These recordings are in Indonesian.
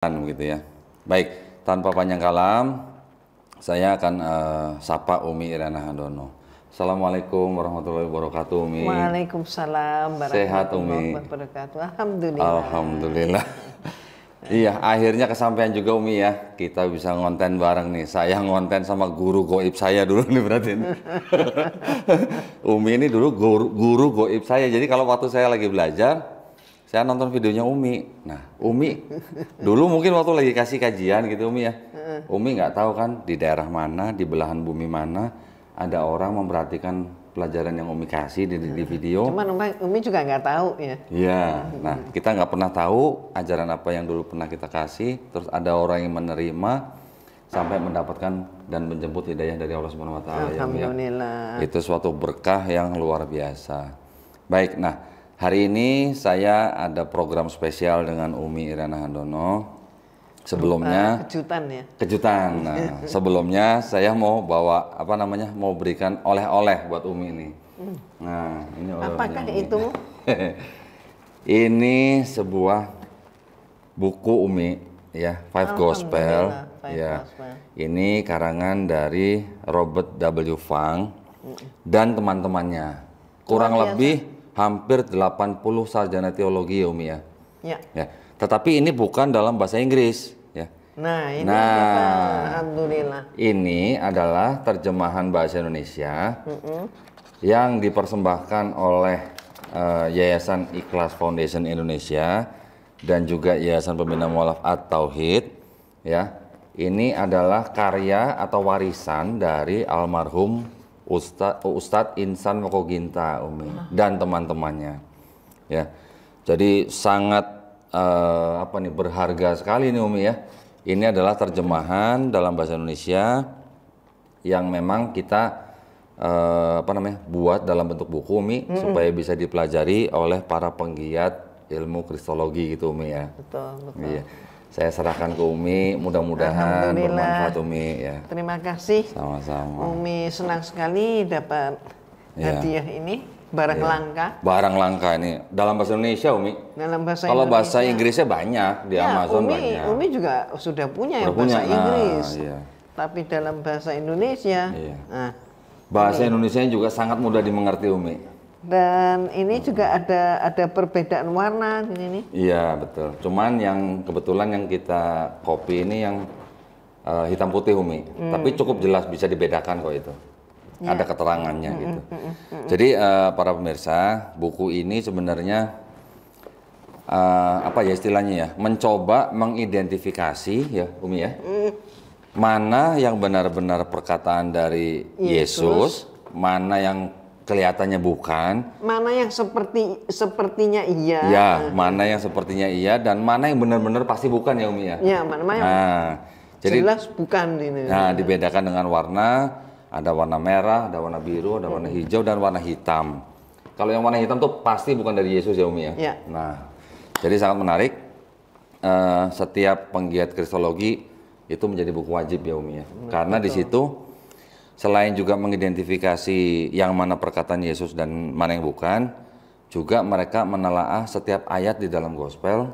Gitu ya. Baik, tanpa panjang kalam, saya akan sapa Umi Iriana Handono. Assalamualaikum warahmatullahi wabarakatuh, Umi. Waalaikumsalam warahmatullahi wabarakatuh. Alhamdulillah. Alhamdulillah. Iya, akhirnya kesampaian juga Umi ya. Kita bisa ngonten bareng nih. Saya ngonten sama guru goib saya dulu nih berarti. Umi ini dulu guru goib saya. Jadi kalau waktu saya lagi belajar, saya nonton videonya Umi. Nah, Umi dulu mungkin waktu lagi kasih kajian gitu Umi ya. Umi nggak tahu kan di daerah mana, di belahan bumi mana ada orang memperhatikan pelajaran yang Umi kasih di video. Cuman Umi juga nggak tahu ya. Iya. Nah, kita nggak pernah tahu ajaran apa yang dulu pernah kita kasih. Terus ada orang yang menerima sampai mendapatkan dan menjemput hidayah dari Allah Subhanahu Wa Taala. Alhamdulillah. Itu suatu berkah yang luar biasa. Baik. Nah. Hari ini saya ada program spesial dengan Umi Iriana Handono. Sebelumnya kejutan ya. Kejutan. Nah, sebelumnya saya mau bawa mau berikan oleh-oleh buat Umi ini. Nah, ini oleh-olehnya. Apakah itu? Ini sebuah buku Umi ya, Five Gospel. Ya. Gospel. Ini karangan dari Robert W. Fung dan teman-temannya. Kurang lebih hampir 80 sarjana teologi ya Umi ya. Ya. Tetapi ini bukan dalam bahasa Inggris ya. Nah, ini alhamdulillah. Ini adalah terjemahan bahasa Indonesia yang dipersembahkan oleh Yayasan Ikhlas Foundation Indonesia dan juga Yayasan Pembina Mualaf At-Tauhid ya. Ini adalah karya atau warisan dari almarhum Ustadz Insan Mokoginta Umi dan teman-temannya ya. Jadi sangat berharga sekali nih Umi ya. Ini adalah terjemahan dalam bahasa Indonesia yang memang kita buat dalam bentuk buku Umi supaya bisa dipelajari oleh para penggiat ilmu kristologi gitu Umi ya. Betul. Iya. Saya serahkan ke Umi, mudah-mudahan bermanfaat Umi ya. Terima kasih. Sama-sama. Umi senang sekali dapat hadiah ini, barang langka. Barang langka ini dalam bahasa Indonesia Umi. Dalam bahasa Kalau Indonesia. bahasa Inggrisnya banyak di Amazon banyak. Umi juga sudah punya bahasa Inggris. Tapi dalam bahasa Indonesia. Nah, bahasa Indonesia juga sangat mudah dimengerti Umi. Dan ini juga ada perbedaan warna di sini. Iya betul. Cuman yang kebetulan yang kita copy ini yang hitam putih Umi. Tapi cukup jelas bisa dibedakan kok itu. Ada keterangannya gitu. Jadi para pemirsa, buku ini sebenarnya istilahnya ya, mencoba mengidentifikasi ya Umi ya. Mana yang benar-benar perkataan dari Yesus, mana yang kelihatannya bukan, mana yang sepertinya iya, ya, mana yang sepertinya iya, dan mana yang benar-benar pasti bukan ya Umi ya. Ya, mana yang jadi jelas bukan ini. Nah, dibedakan dengan warna, ada warna merah, ada warna biru, ada warna hijau, dan warna hitam. Kalau yang warna hitam tuh pasti bukan dari Yesus ya Umi ya. Nah, jadi sangat menarik. Setiap penggiat kristologi itu menjadi buku wajib ya Umi ya, karena di situ selain juga mengidentifikasi yang mana perkataan Yesus dan mana yang bukan, juga mereka menelaah setiap ayat di dalam gospel,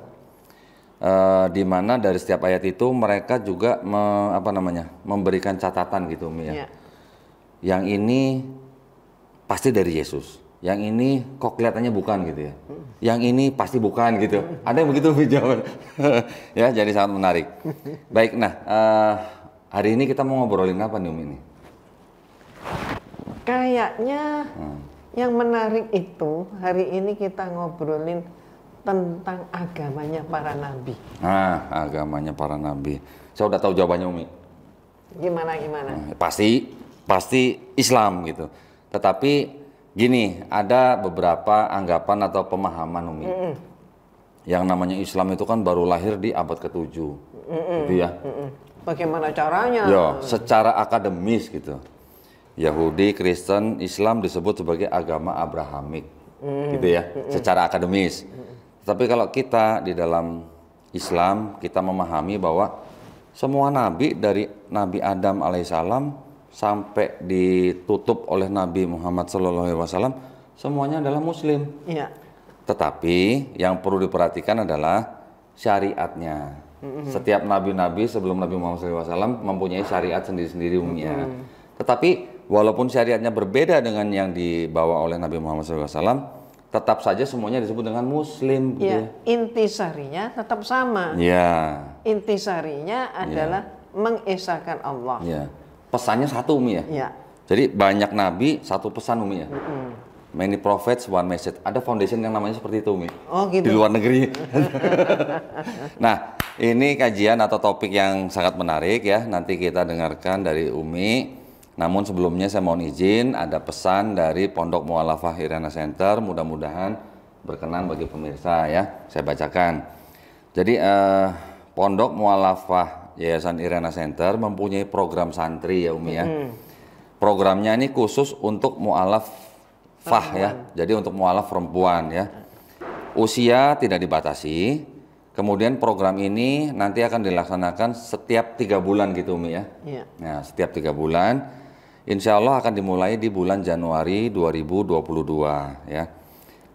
di mana dari setiap ayat itu mereka juga memberikan catatan gitu Umi ya. Yang ini pasti dari Yesus, yang ini kok kelihatannya bukan gitu ya, yang ini pasti bukan gitu. Ada yang begitu Umi jawab. Ya, jadi sangat menarik. Baik, nah hari ini kita mau ngobrolin apa nih Umi ini? Kayaknya yang menarik itu hari ini kita ngobrolin tentang agamanya para nabi. Agamanya para nabi. Saya udah tahu jawabannya Umi. Gimana? Pasti Islam gitu. Tetapi gini, ada beberapa anggapan atau pemahaman Umi. Yang namanya Islam itu kan baru lahir di abad ke-7. Gitu ya. Bagaimana caranya? Ya, secara akademis gitu. Yahudi, Kristen, Islam disebut sebagai agama Abrahamik, gitu ya, secara akademis. Tapi kalau kita di dalam Islam, kita memahami bahwa semua nabi dari Nabi Adam alaihissalam sampai ditutup oleh Nabi Muhammad SAW, semuanya adalah Muslim. Tetapi yang perlu diperhatikan adalah syariatnya. Setiap nabi-nabi sebelum Nabi Muhammad SAW mempunyai syariat sendiri-sendiri Umi ya. Tetapi walaupun syariatnya berbeda dengan yang dibawa oleh Nabi Muhammad SAW, tetap saja semuanya disebut dengan Muslim. Ya, intisarinya tetap sama. Ya. Intisarinya adalah mengesahkan Allah. Ya. Pesannya satu Umi ya. Ya. Jadi banyak nabi satu pesan Umi ya. Many prophets, one message. Ada foundation yang namanya seperti itu Umi. Oh gitu. Di luar negeri. Nah, ini kajian atau topik yang sangat menarik ya. Nanti kita dengarkan dari Umi. Namun sebelumnya saya mohon izin, ada pesan dari Pondok Mu'alafah Irena Center. Mudah-mudahan berkenan bagi pemirsa ya. Saya bacakan. Jadi Pondok Mu'alafah Yayasan Irena Center mempunyai program santri ya Umi ya. Programnya ini khusus untuk mu'alaf ya, jadi untuk mu'alaf perempuan ya. Usia tidak dibatasi. Kemudian program ini nanti akan dilaksanakan setiap 3 bulan gitu Umi ya. Nah, setiap 3 bulan. Insya Allah akan dimulai di bulan Januari 2022 ya.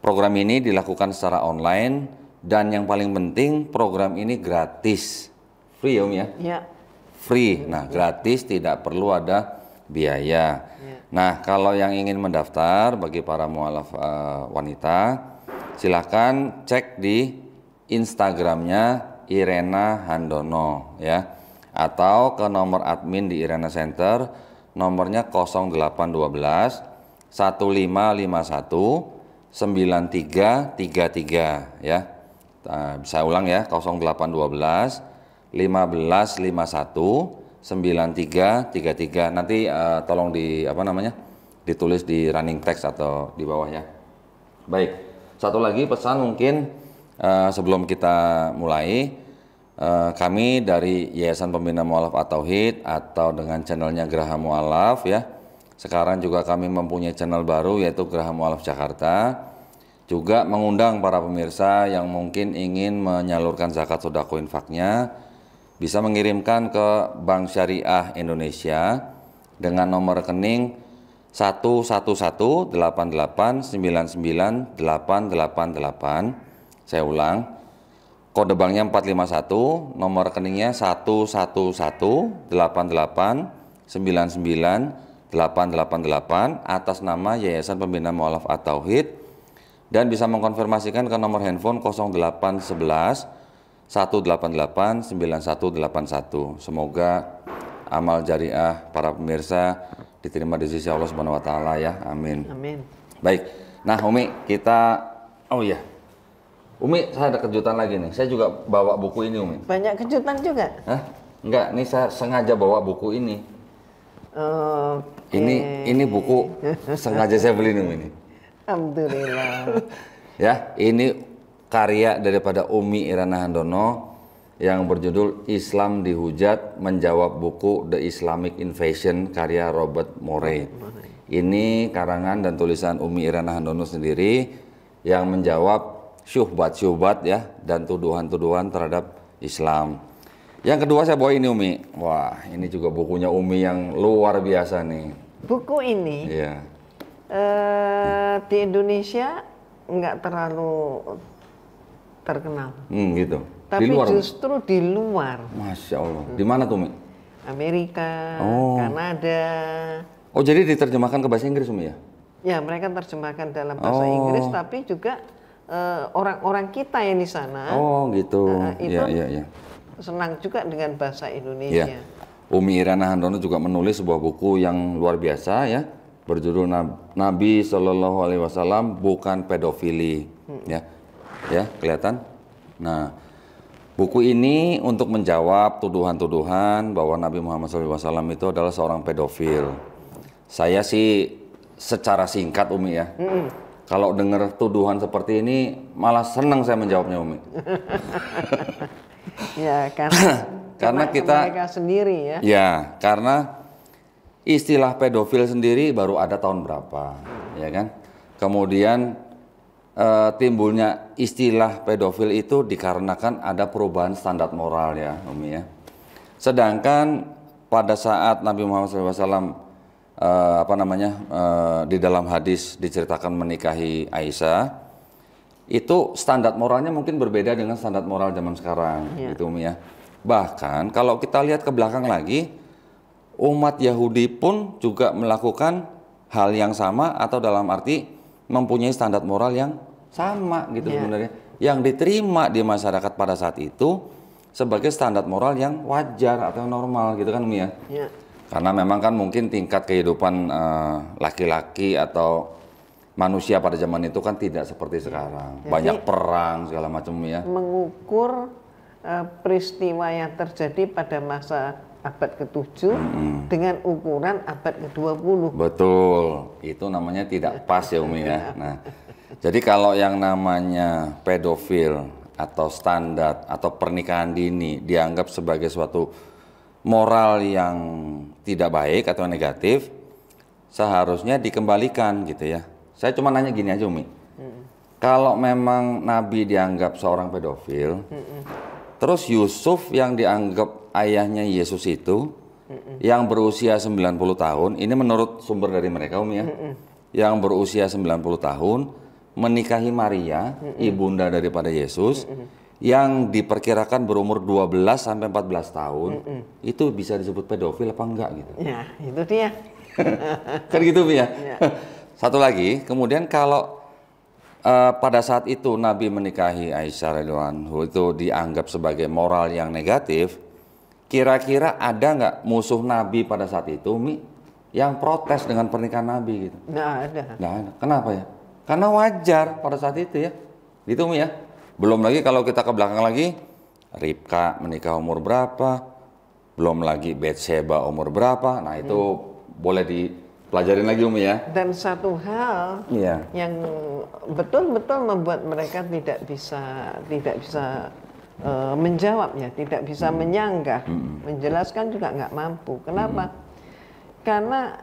Program ini dilakukan secara online dan yang paling penting program ini gratis, free ya Umi ya. Free. Nah, gratis, tidak perlu ada biaya. Nah, kalau yang ingin mendaftar bagi para mu'alaf wanita, silakan cek di Instagramnya Irena Handono ya, atau ke nomor admin di Irena Center, nomornya 0812 1551 9333 ya. Saya ulang ya, 0812 1551 9333. Nanti tolong ditulis di running text atau di bawah ya. Baik, satu lagi pesan mungkin sebelum kita mulai, kami dari Yayasan Pembina Mu'alaf At-Tauhid atau dengan channelnya Geraha Mu'alaf ya. Sekarang juga kami mempunyai channel baru yaitu Geraha Mu'alaf Jakarta. Juga mengundang para pemirsa yang mungkin ingin menyalurkan zakat sedekah infaknya, bisa mengirimkan ke Bank Syariah Indonesia dengan nomor rekening 11188999888. Saya ulang, kode banknya 451, nomor rekeningnya 11188999888 atas nama Yayasan Pembina Mu'alaf At-Tauhid, dan bisa mengkonfirmasikan ke nomor handphone 0811 1889181. Semoga amal jariah para pemirsa diterima di sisi Allah Subhanahu wa taala ya. Amin. Amin. Baik. Nah, Umi, Umi, saya ada kejutan lagi nih. Saya juga bawa buku ini, Umi. Banyak kejutan juga? Hah? Enggak, nih saya sengaja bawa buku ini. Ini buku sengaja saya beli nih, Umi ini. Alhamdulillah. Ya, ini karya daripada Umi Irena Handono yang berjudul Islam Dihujat, menjawab buku The Islamic Invasion karya Robert Murray. Ini karangan dan tulisan Umi Irena Handono sendiri yang menjawab syubhat-syubhat ya dan tuduhan-tuduhan terhadap Islam. Yang kedua saya bawa ini Umi. Wah, ini juga bukunya Umi yang luar biasa nih. Buku ini di Indonesia nggak terlalu terkenal. Gitu. Tapi di luar, justru di luar. Masya Allah. Di mana tuh, Mi? Amerika, Kanada. Oh, jadi diterjemahkan ke bahasa Inggris, Umi ya? Ya, mereka terjemahkan dalam bahasa Inggris, tapi juga orang-orang kita yang di sana. Oh, gitu. Itu senang juga dengan bahasa Indonesia. Ya. Umi Irena Handono juga menulis sebuah buku yang luar biasa ya, berjudul Nabi Shallallahu Alaihi Wasallam bukan pedofili. Ya, kelihatan. Nah, buku ini untuk menjawab tuduhan-tuduhan bahwa Nabi Muhammad SAW itu adalah seorang pedofil. Saya sih secara singkat, Umi ya. Kalau dengar tuduhan seperti ini, malah senang saya menjawabnya, Umi. Ya, karena kita mereka sendiri ya. Ya, karena istilah pedofil sendiri baru ada tahun berapa, ya kan? Kemudian timbulnya istilah pedofil itu dikarenakan ada perubahan standar moral ya, Umi ya. Sedangkan pada saat Nabi Muhammad SAW di dalam hadis diceritakan menikahi Aisyah, itu standar moralnya mungkin berbeda dengan standar moral zaman sekarang, gitu Umi ya. Bahkan kalau kita lihat ke belakang lagi, umat Yahudi pun juga melakukan hal yang sama atau dalam arti mempunyai standar moral yang sama gitu sebenarnya. Yang diterima di masyarakat pada saat itu sebagai standar moral yang wajar atau normal gitu kan Umi ya. Karena memang kan mungkin tingkat kehidupan laki-laki atau manusia pada zaman itu kan tidak seperti sekarang. Banyak perang segala macam ya. Mengukur peristiwa yang terjadi pada masa abad ke-7 dengan ukuran abad ke-20. Betul, itu namanya tidak pas ya Umi ya. Nah, jadi kalau yang namanya pedofil atau standar atau pernikahan dini dianggap sebagai suatu moral yang tidak baik atau negatif, seharusnya dikembalikan gitu ya. Saya cuma nanya gini aja Umi, kalau memang Nabi dianggap seorang pedofil, terus Yusuf yang dianggap ayahnya Yesus itu, yang berusia 90 tahun, ini menurut sumber dari mereka Umi ya, yang berusia 90 tahun, menikahi Maria, ibunda daripada Yesus, yang diperkirakan berumur 12 sampai 14 tahun, itu bisa disebut pedofil apa enggak gitu? Ya, itu dia. Kan gitu ya. Satu lagi, kemudian kalau pada saat itu Nabi menikahi Aisyah radhiyallahu anhu itu dianggap sebagai moral yang negatif, kira-kira ada nggak musuh Nabi pada saat itu, Mi, yang protes dengan pernikahan Nabi gitu? Nggak ada. Nggak ada. Kenapa ya? Karena wajar pada saat itu ya. Gitu Mi ya. Belum lagi kalau kita ke belakang lagi, Ribka menikah umur berapa? Belum lagi Betseba umur berapa? Nah itu boleh dipelajarin lagi Umi ya. Dan satu hal yang betul-betul membuat mereka tidak bisa menjawab ya, tidak bisa menyanggah, menjelaskan juga nggak mampu. Kenapa? Karena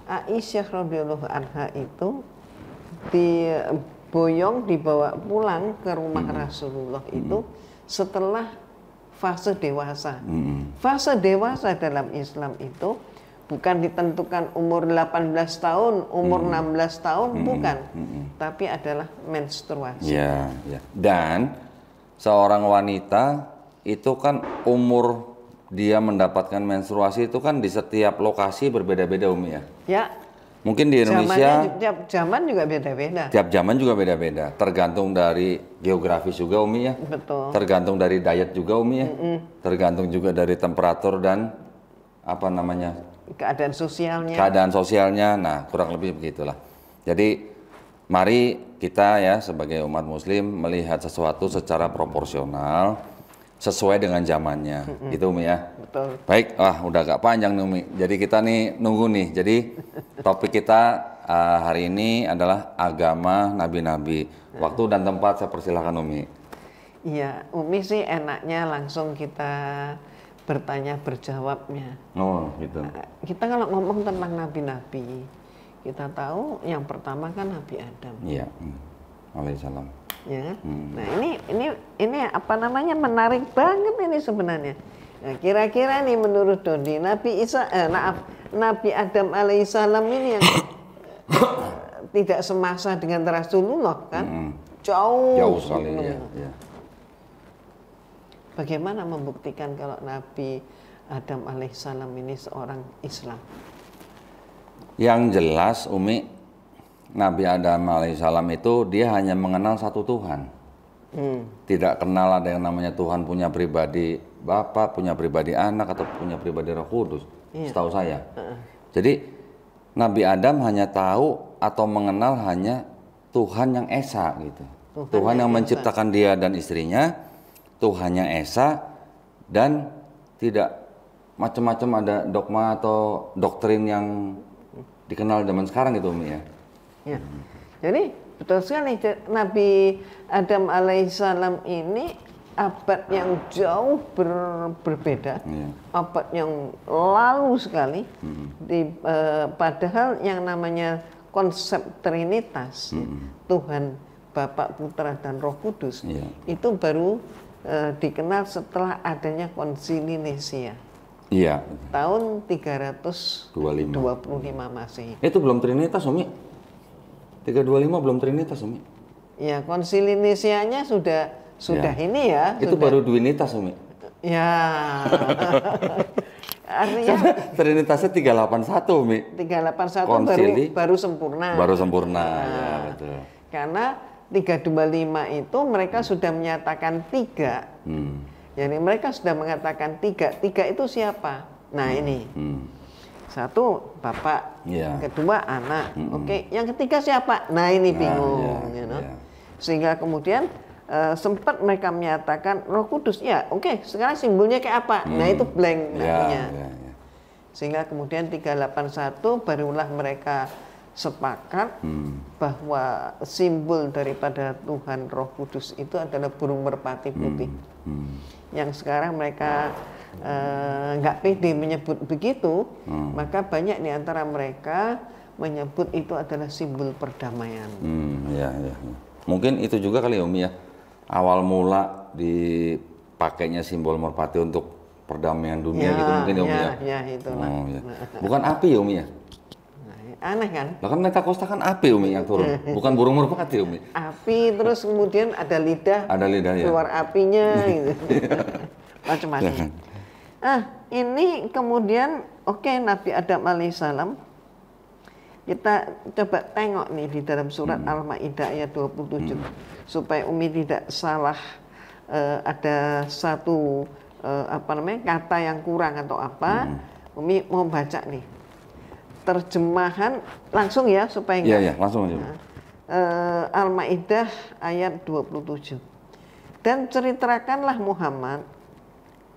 Aisyah radhiyallahu anha itu dibawa pulang ke rumah Rasulullah itu setelah fase dewasa. Fase dewasa dalam Islam itu bukan ditentukan umur 18 tahun, umur 16 tahun, bukan. Tapi adalah menstruasi. Ya. Dan seorang wanita itu kan umur dia mendapatkan menstruasi itu kan di setiap lokasi berbeda-beda Umi ya. Ya. Mungkin di Indonesia tiap zaman juga beda-beda. Tiap zaman juga beda-beda. Tergantung dari geografis juga Umi ya. Betul. Tergantung dari diet juga Umi ya. Tergantung juga dari temperatur dan apa namanya? Keadaan sosialnya. Keadaan sosialnya. Nah, kurang lebih begitulah. Jadi mari kita ya sebagai umat muslim melihat sesuatu secara proporsional sesuai dengan zamannya, gitu Umi ya. Betul. Baik, udah agak panjang nih Umi. Jadi kita nih nunggu nih. Jadi topik kita hari ini adalah agama nabi-nabi. Waktu dan tempat saya persilahkan Umi. Iya, Umi sih enaknya langsung kita bertanya berjawabnya. Oh, gitu. Kita kalau ngomong tentang nabi-nabi, kita tahu yang pertama kan Nabi Adam. Iya. Alaihissalam. Ya. Nah, ini apa namanya menarik banget ini sebenarnya. Nah, kira-kira nih menurut Dodi, Nabi Adam alaihissalam ini yang tidak semasa dengan Rasulullah kan? Jauh sekali ya. Bagaimana membuktikan kalau Nabi Adam alaihissalam ini seorang Islam? Yang jelas Umi, Nabi Adam alaihissalam itu dia hanya mengenal satu Tuhan. Tidak kenal ada yang namanya Tuhan punya pribadi Bapa, punya pribadi Anak, atau punya pribadi Roh Kudus. Setahu saya. Jadi Nabi Adam hanya tahu atau mengenal hanya Tuhan yang Esa gitu. Tuhan yang menciptakan dia dan istrinya, Tuhannya Esa, dan tidak macam-macam ada dogma atau doktrin yang dikenal zaman sekarang gitu Umi ya. Ya. Jadi betul sekali Nabi Adam alaihissalam ini abad yang jauh berbeda, abad yang lalu sekali. Padahal yang namanya konsep Trinitas, Tuhan, Bapa, Putra, dan Roh Kudus, itu baru dikenal setelah adanya Konsili Nisia. Iya. Tahun 325 Masehi. Itu belum Trinitas Umi. 325 belum Trinitas Umi. Ya, Konsili Nisianya sudah ini ya. Itu sudah. baru Duinitas Umi. Ya. Artinya Trinitasnya 381, Mi. 381 baru sempurna. Baru sempurna, ya betul. Karena 325 itu mereka sudah menyatakan 3. Jadi mereka sudah mengatakan 3. 3 itu siapa? Nah ini. Satu bapak, kedua anak. Oke, yang ketiga siapa? Nah ini bingung. Sehingga kemudian sempat mereka menyatakan Roh Kudus, ya oke, sekarang simbolnya kayak apa? Nah itu blank namanya. Sehingga kemudian 381 barulah mereka sepakat bahwa simbol daripada Tuhan Roh Kudus itu adalah burung merpati putih. Yang sekarang mereka nggak pede menyebut begitu, maka banyak di antara mereka menyebut itu adalah simbol perdamaian. Mungkin itu juga kali ya Umi ya, awal mula dipakainya simbol merpati untuk perdamaian dunia gitu mungkin ya Umi ya. Ya itulah. Bukan api ya Umi ya? Aneh kan? Lah kan Metacosta kan api Umi yang turun, bukan burung merpati Umi. Api terus kemudian ada lidah keluar apinya gitu. Macam-macam. Ini kemudian Nabi Adam alaihissalam, kita coba tengok nih di dalam surat Al-Maidah ayat 27 supaya Umi tidak salah, ada satu kata yang kurang atau apa. Umi mau baca nih terjemahan langsung ya supaya enggak. Iya, langsung aja. Al-Maidah ayat 27. Dan ceritakanlah Muhammad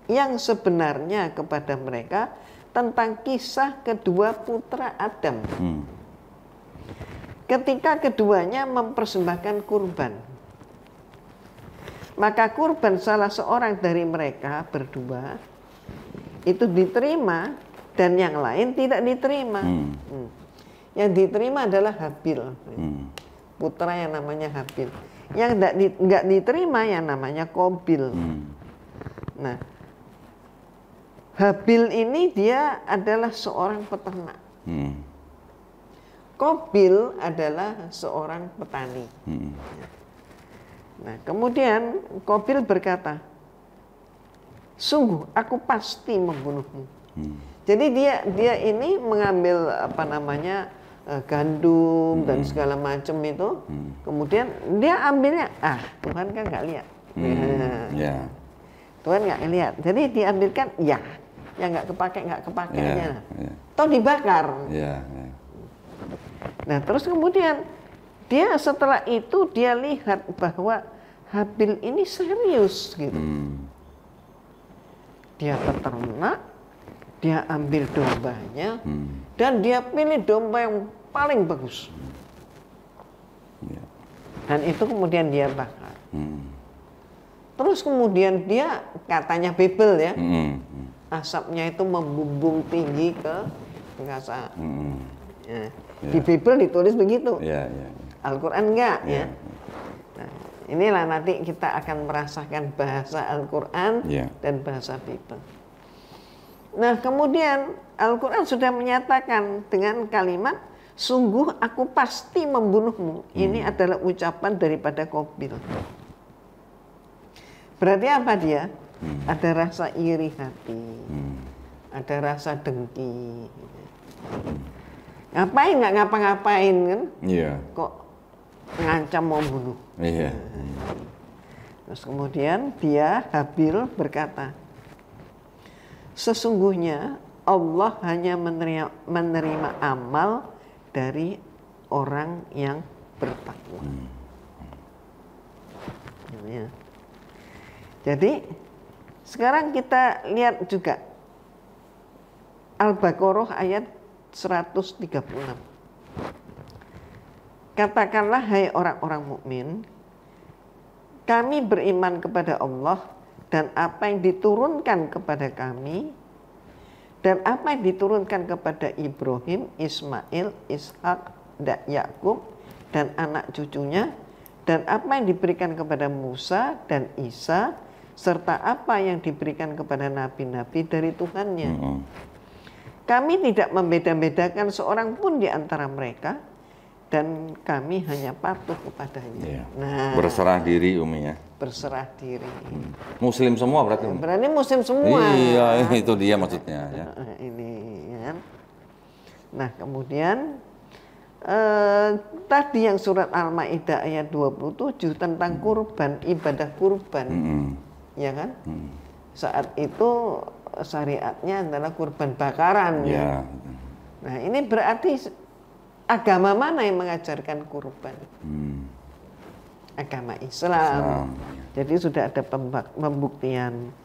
yang sebenarnya kepada mereka tentang kisah kedua putra Adam. Ketika keduanya mempersembahkan kurban, maka kurban salah seorang dari mereka berdua itu diterima dan yang lain tidak diterima. Yang diterima adalah Habil, putra yang namanya Habil. Yang nggak diterima yang namanya Qabil. Nah, Habil ini dia adalah seorang peternak. Qabil adalah seorang petani. Nah, kemudian Qabil berkata, sungguh aku pasti membunuhmu. Jadi dia ini mengambil gandum dan segala macam itu, kemudian dia ambilnya, Tuhan kan nggak lihat. Tuhan nggak lihat, jadi diambilkan yang nggak kepakai aja, toh dibakar. Nah terus kemudian dia setelah itu dia lihat bahwa Habil ini serius gitu. Dia peternak, dia ambil dombanya, dan dia pilih domba yang paling bagus. Dan itu kemudian dia bakar. Terus kemudian dia katanya bebel ya, asapnya itu membumbung tinggi ke angkasa. Di Bible ditulis begitu. Al-Quran enggak ya. Nah, inilah nanti kita akan merasakan bahasa Al-Quran dan bahasa Bible. Nah kemudian Al-Quran sudah menyatakan dengan kalimat sungguh aku pasti membunuhmu. Ini adalah ucapan daripada Qabil. Berarti apa dia? Ada rasa iri hati, ada rasa dengki. Ngapain nggak ngapa-ngapain kan? Kok ngancam mau bunuh? Terus kemudian dia Habil berkata, sesungguhnya Allah hanya menerima amal dari orang yang bertakwa. Jadi sekarang kita lihat juga Al-Baqarah ayat 136. Katakanlah hai orang-orang mukmin, kami beriman kepada Allah dan apa yang diturunkan kepada kami dan apa yang diturunkan kepada Ibrahim, Ismail, Ishak, dan Yakub dan anak cucunya dan apa yang diberikan kepada Musa dan Isa serta apa yang diberikan kepada nabi-nabi dari Tuhannya. Kami tidak membeda-bedakan seorang pun di antara mereka dan kami hanya patuh kepadanya. Ya. Nah, berserah diri Umi ya. Berserah diri. Muslim semua berarti Umi? Berarti Muslim semua. Iya, itu dia maksudnya ya. Ini ya. Nah, kemudian tadi yang surat Al-Maidah ayat 27 tentang kurban, ibadah kurban. Ya kan? Saat itu syariatnya adalah kurban bakaran ya. Nah, ini berarti agama mana yang mengajarkan kurban? Agama Islam. Jadi sudah ada pembuktian.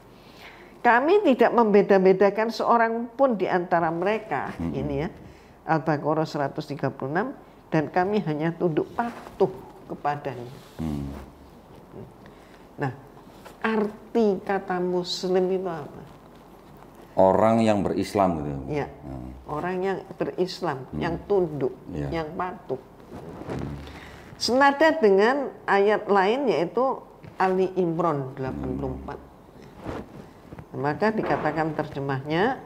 Kami tidak membeda-bedakan seorang pun di antara mereka. Ini ya, Al-Baqarah 136, dan kami hanya tunduk patuh kepadanya. Nah, arti kata Muslim itu apa? Orang yang berislam gitu. Ya, orang yang berislam, yang tunduk, yang patuh. Senada dengan ayat lain yaitu Ali Imran 84. Maka dikatakan terjemahnya,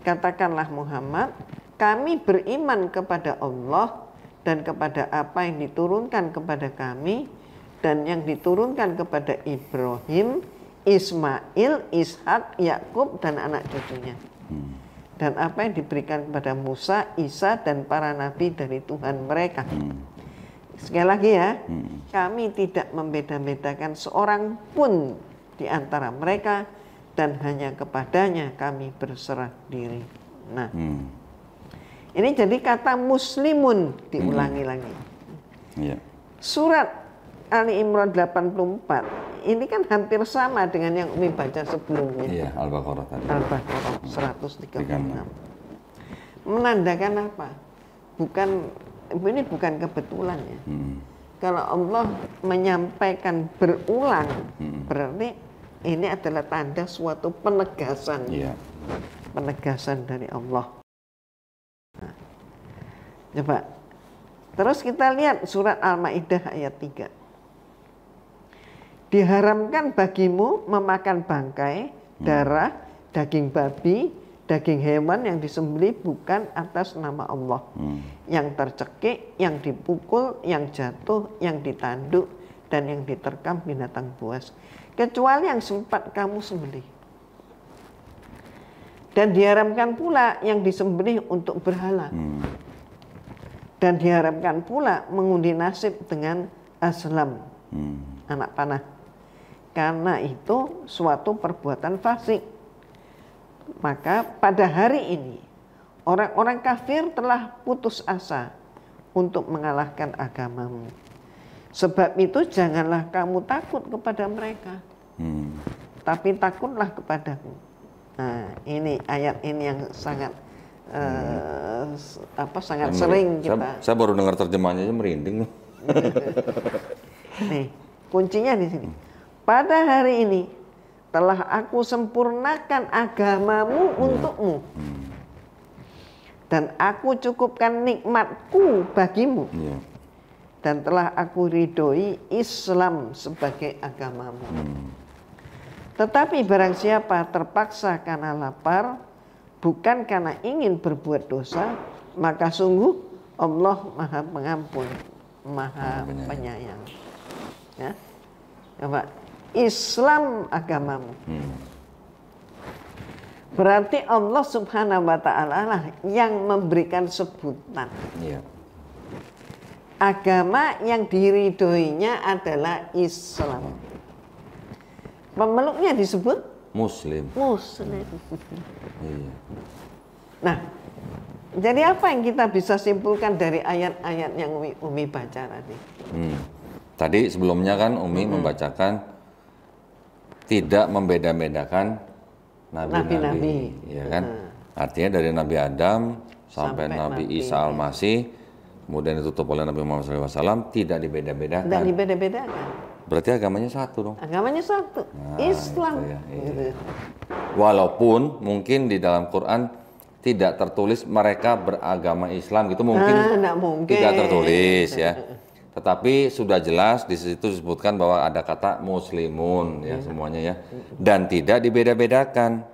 katakanlah Muhammad, kami beriman kepada Allah dan kepada apa yang diturunkan kepada kami dan yang diturunkan kepada Ibrahim, Ismail, Ishak, Yakub dan anak cucunya. Dan apa yang diberikan kepada Musa, Isa dan para nabi dari Tuhan mereka. Sekali lagi ya, kami tidak membeda-bedakan seorang pun di antara mereka dan hanya kepadanya kami berserah diri. Nah, ini jadi kata muslimun diulangi lagi. Surat Ali Imran 84 ini kan hampir sama dengan yang Umi baca sebelumnya. Iya, Al-Baqarah tadi. Al-Baqarah 136. Menandakan apa? Ini bukan kebetulan ya. Kalau Allah menyampaikan berulang, berarti ini adalah tanda suatu penegasan. Penegasan dari Allah. Nah, coba. Terus kita lihat surat Al-Maidah ayat 3. Diharamkan bagimu memakan bangkai, darah, daging babi, daging hewan yang disembelih bukan atas nama Allah. Yang tercekik, yang dipukul, yang jatuh, yang ditanduk, dan yang diterkam binatang buas. Kecuali yang sempat kamu sembelih. Dan diharamkan pula yang disembelih untuk berhala. Dan diharamkan pula mengundi nasib dengan aslam, anak panah. Karena itu suatu perbuatan fasik. Maka pada hari ini orang-orang kafir telah putus asa untuk mengalahkan agamamu. Sebab itu janganlah kamu takut kepada mereka, tapi takutlah kepadaku. Nah, ini ayat ini yang sangat sangat sering kita. Saya baru dengar terjemahannya aja merinding. Nih, kuncinya di sini. Pada hari ini telah aku sempurnakan agamamu untukmu. Dan aku cukupkan nikmatku bagimu. Dan telah aku ridhoi Islam sebagai agamamu. Tetapi barang siapa terpaksa karena lapar, bukan karena ingin berbuat dosa, maka sungguh Allah Maha Pengampun, Maha Penyayang. Ya, coba. Islam agamamu. Berarti Allah Subhanahu wa Ta'ala lah yang memberikan sebutan. Agama yang diridhoinya adalah Islam. Pemeluknya disebut Muslim. Nah, jadi apa yang kita bisa simpulkan dari ayat-ayat yang Umi baca tadi? Tadi sebelumnya kan Umi membacakan tidak membeda-bedakan nabi-nabi, ya kan? Artinya dari Nabi Adam sampai Nabi Isa Al-Masih, kemudian ditutup oleh Nabi Muhammad SAW, tidak dibeda-bedakan. Tidak dibeda-bedakan. Berarti agamanya satu dong. Agamanya satu, Islam. Walaupun mungkin di dalam Quran tidak tertulis mereka beragama Islam, gitu mungkin tidak tertulis ya. Tetapi sudah jelas di situ disebutkan bahwa ada kata muslimun ya semuanya ya. Dan tidak dibeda-bedakan.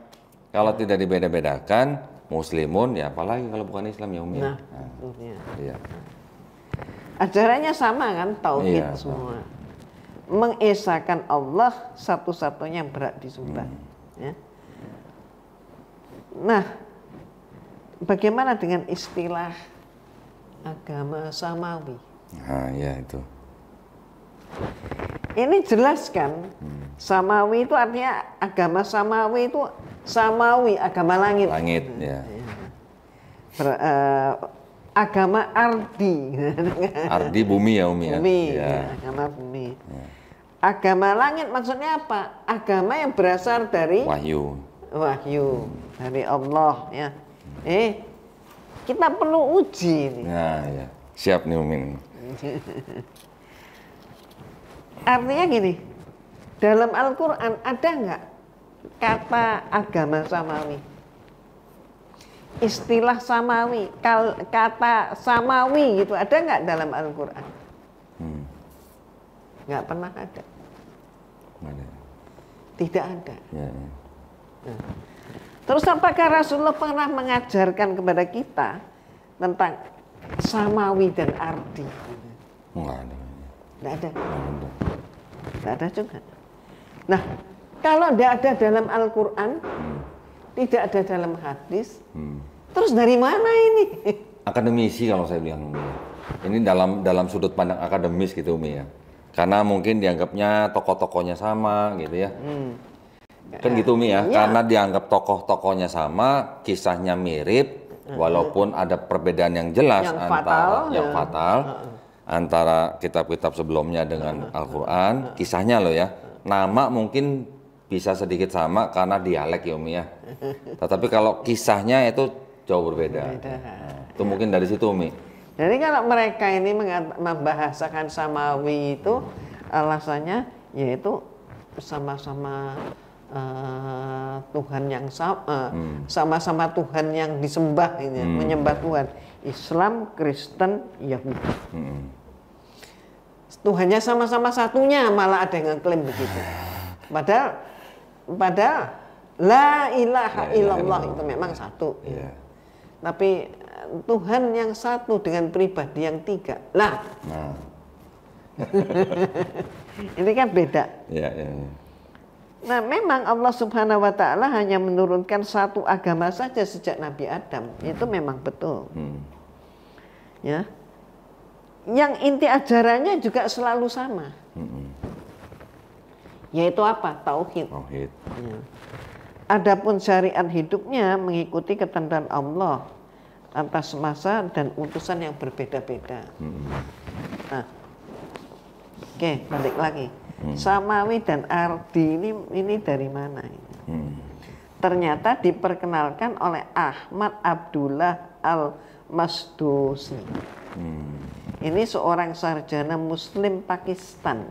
Kalau tidak dibeda-bedakan, muslimun, ya apalagi kalau bukan Islam ya Umi. Nah, iya. Ajarannya sama kan, tauhid Iya, semua. Mengesahkan Allah satu-satunya yang berhak disembah. Ya. Nah, bagaimana dengan istilah agama samawi? Nah, ya itu. Ini jelas kan, samawi itu artinya agama samawi itu samawi, agama langit. Langit, ya. Agama ardi. Ardi bumi ya Umi ya. Bumi, Ya. agama bumi. Ya. Agama langit maksudnya apa? Agama yang berasal dari Wahyu. Wahyu dari Allah ya. Kita perlu uji nih. Nah, ya. Siap nih Umi. Artinya gini, dalam Al-Quran ada nggak kata agama samawi? Istilah samawi, kata samawi gitu, ada nggak dalam Al-Quran? Nggak pernah ada. Tidak ada. Ya. Nah. Terus apakah Rasulullah pernah mengajarkan kepada kita tentang samawi dan ardi? Nggak ada. Nggak ada. Nggak ada juga. Nah, kalau tidak ada dalam Al-Quran, tidak ada dalam hadis, terus dari mana ini? Akademisi kalau saya bilang Umi. Ini dalam sudut pandang akademis gitu Umi ya. Karena mungkin dianggapnya tokoh-tokohnya sama gitu ya. Kan gitu Umi ya. Karena dianggap tokoh-tokohnya sama, kisahnya mirip, walaupun ada perbedaan yang jelas yang fatal antara kitab-kitab sebelumnya dengan Al-Quran, kisahnya loh ya. Nama mungkin bisa sedikit sama karena dialek ya Umi ya. Tetapi kalau kisahnya itu jauh berbeda. Nah, itu mungkin dari situ Umi. Jadi kalau mereka ini membahasakan samawi itu alasannya yaitu sama-sama Tuhan yang sama-sama Tuhan yang disembah ini, menyembah Tuhan. Islam, Kristen, Yahudi. Tuhannya sama-sama satunya, malah ada yang ngeklaim begitu. Padahal la ilaha illallah itu memang satu. Yeah. Tapi Tuhan yang satu dengan pribadi yang tiga. Nah. Ini kan beda. Yeah. Nah, memang Allah Subhanahu wa taala hanya menurunkan satu agama saja sejak Nabi Adam. Itu memang betul. Ya. Yang inti ajarannya juga selalu sama. Yaitu apa? Tauhid. Tauhid. Ya. Adapun syariat hidupnya mengikuti ketentuan Allah atas masa dan utusan yang berbeda-beda. Nah, oke, balik lagi. Samawi dan ardi ini dari mana? Ternyata diperkenalkan oleh Ahmad Abdullah Al-Masdusi. Ini seorang sarjana Muslim Pakistan.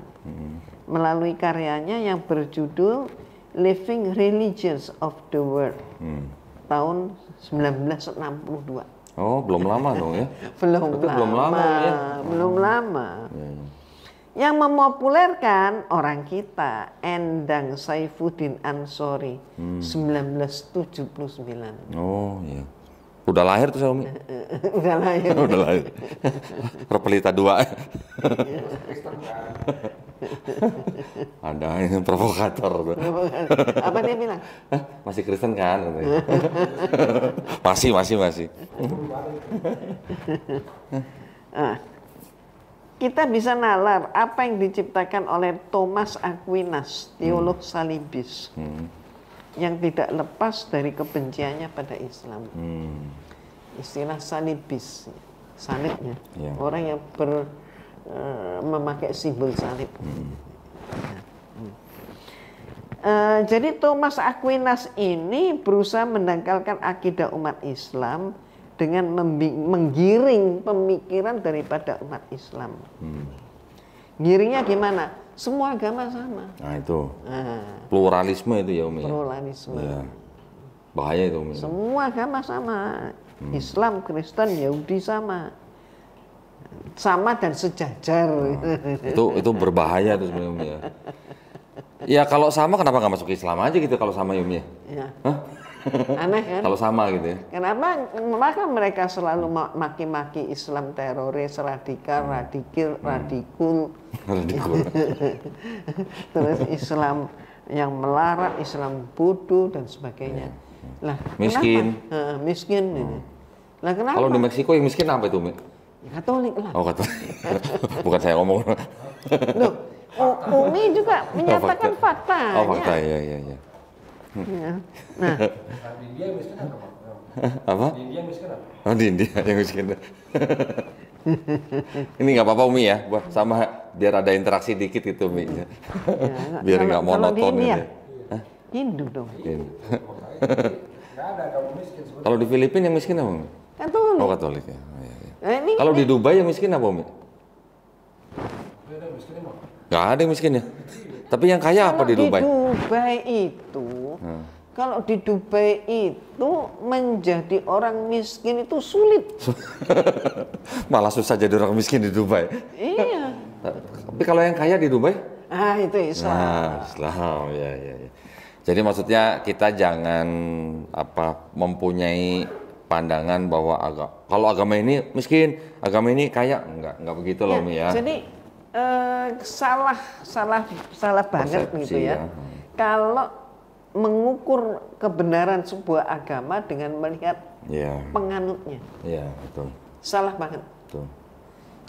Melalui karyanya yang berjudul Living Religions of the World. Tahun 1962. Oh, belum lama dong ya? Belum lama. Yang memopulerkan orang kita, Endang Saifuddin Ansori, 1979. Oh iya. Udah lahir tuh saya Umi? Udah lahir. Udah lahir. Repelita 2. Ada ini provokator. Apa dia bilang? Masih Kristen kan? Masih. Kita bisa nalar apa yang diciptakan oleh Thomas Aquinas, teolog salibis, yang tidak lepas dari kebenciannya pada Islam. Istilah salibis, salibnya, orang yang memakai simbol salib. Jadi Thomas Aquinas ini berusaha mendangkalkan akidah umat Islam dengan menggiring pemikiran daripada umat Islam. Giringnya gimana? Semua agama sama. Nah itu. Pluralisme itu ya Umi. Pluralisme. Ya. Bahaya itu Umi. Semua agama sama. Islam, Kristen, Yahudi sama. Sama dan sejajar. Itu berbahaya tuh sebenarnya Umi ya. Ya kalau sama kenapa nggak masuk Islam aja gitu kalau sama Umi ya? Ya. Hah? Aneh kan? Kalau sama gitu ya. Kenapa? Maka mereka selalu maki-maki Islam teroris, radikal, radikul. Terus Islam yang melarat, Islam bodoh dan sebagainya. Lah, miskin. Miskin ini. Lah kenapa? Kalau di Meksiko yang miskin apa itu, Mi? Ya, Katolik lah. Oh, Katolik. Bukan saya ngomong. Loh, Umi juga menyatakan faktanya. Oh, fakta, iya. Ya. Nah. Di India miskin Apa? Di India miskin apa? Oh, di India yang miskin. Ini nggak apa-apa, Umi ya, buat sama biar ada interaksi dikit gitu, Umi. Ya, biar nggak monoton gitu. Hindu dong. Hindu. Nggak ada agama miskin sebenarnya. Kalau di Filipina yang miskin apa, Umi? Katolik. Oh, Katolik ya. Oh, iya. Nah, Kalau di Dubai yang miskin apa, Umi? Ada miskin emang. Nggak ada yang miskin ya. Tapi yang kaya apa di Dubai? Kalau di Dubai itu menjadi orang miskin itu sulit. Malah susah jadi orang miskin di Dubai. Iya. Tapi kalau yang kaya di Dubai? Itu Islam. Nah, Islam, ya. Jadi maksudnya kita jangan mempunyai pandangan bahwa kalau agama ini miskin, agama ini kaya, enggak begitu loh, Mi ya. Jadi salah banget Persepsi, gitu ya. Kalau mengukur kebenaran sebuah agama dengan melihat penganutnya. Iya, betul. Salah banget. Betul.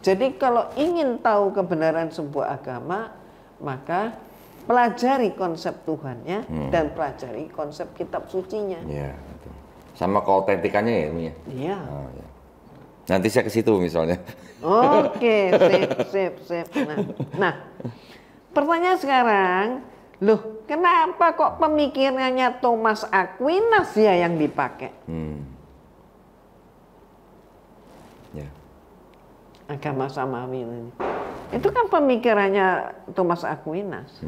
Jadi kalau ingin tahu kebenaran sebuah agama, maka pelajari konsep Tuhannya dan pelajari konsep kitab sucinya. Iya, betul. Sama keautentikannya ya, Mi ya. Iya. Oh, ya. Nanti saya ke situ misalnya. Oke, sip. Nah, pertanyaan sekarang, loh, kenapa kok pemikirannya Thomas Aquinas ya yang dipakai? Ya. Agama Samawi ini. Itu kan pemikirannya Thomas Aquinas.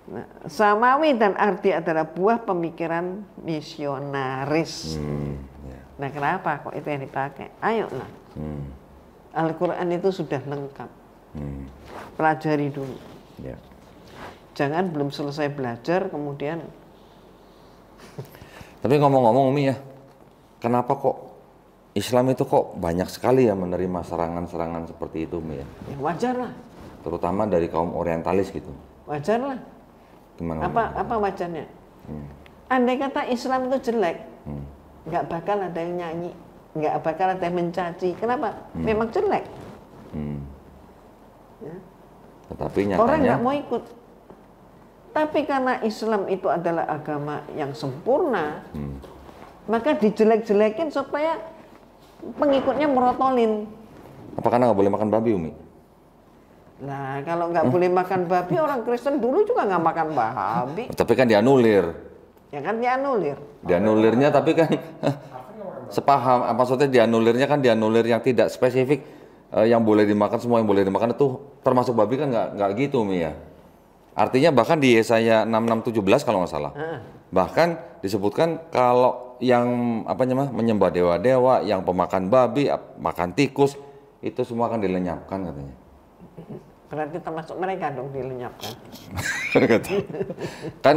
Nah, Samawi dan Ardi adalah buah pemikiran misionaris. Nah, kenapa kok itu yang dipakai? Ayolah. Al-Quran itu sudah lengkap. Pelajari dulu. Ya. Jangan belum selesai belajar kemudian. Tapi ngomong-ngomong, Umi ya, kenapa kok Islam itu kok banyak sekali ya menerima serangan-serangan seperti itu, Umi ya? Ya wajar lah. Terutama dari kaum orientalis gitu. Wajar lah. Gimana? Apa wajarnya? Andai kata Islam itu jelek, nggak bakal ada yang nyanyi, nggak bakal ada yang mencaci. Kenapa? Memang jelek. Ya. Tetapi nyatanya orang nggak mau ikut. Tapi karena Islam itu adalah agama yang sempurna, maka dijelek-jelekin supaya pengikutnya merotolin. apa karena nggak boleh makan babi, Umi? Nah, kalau nggak boleh makan babi, orang Kristen dulu juga nggak makan babi. Tapi kan dianulir. Ya kan dianulir. Dianulirnya tapi kan sepaham, maksudnya dianulirnya kan dianulir yang tidak spesifik, yang boleh dimakan, semua yang boleh dimakan itu termasuk babi kan nggak gitu, Mi ya. Artinya bahkan di Yesaya 66:17 kalau nggak salah. Bahkan disebutkan kalau yang menyembah dewa-dewa, yang pemakan babi, makan tikus, itu semua akan dilenyapkan katanya. Berarti termasuk mereka dong dilenyapkan. Kan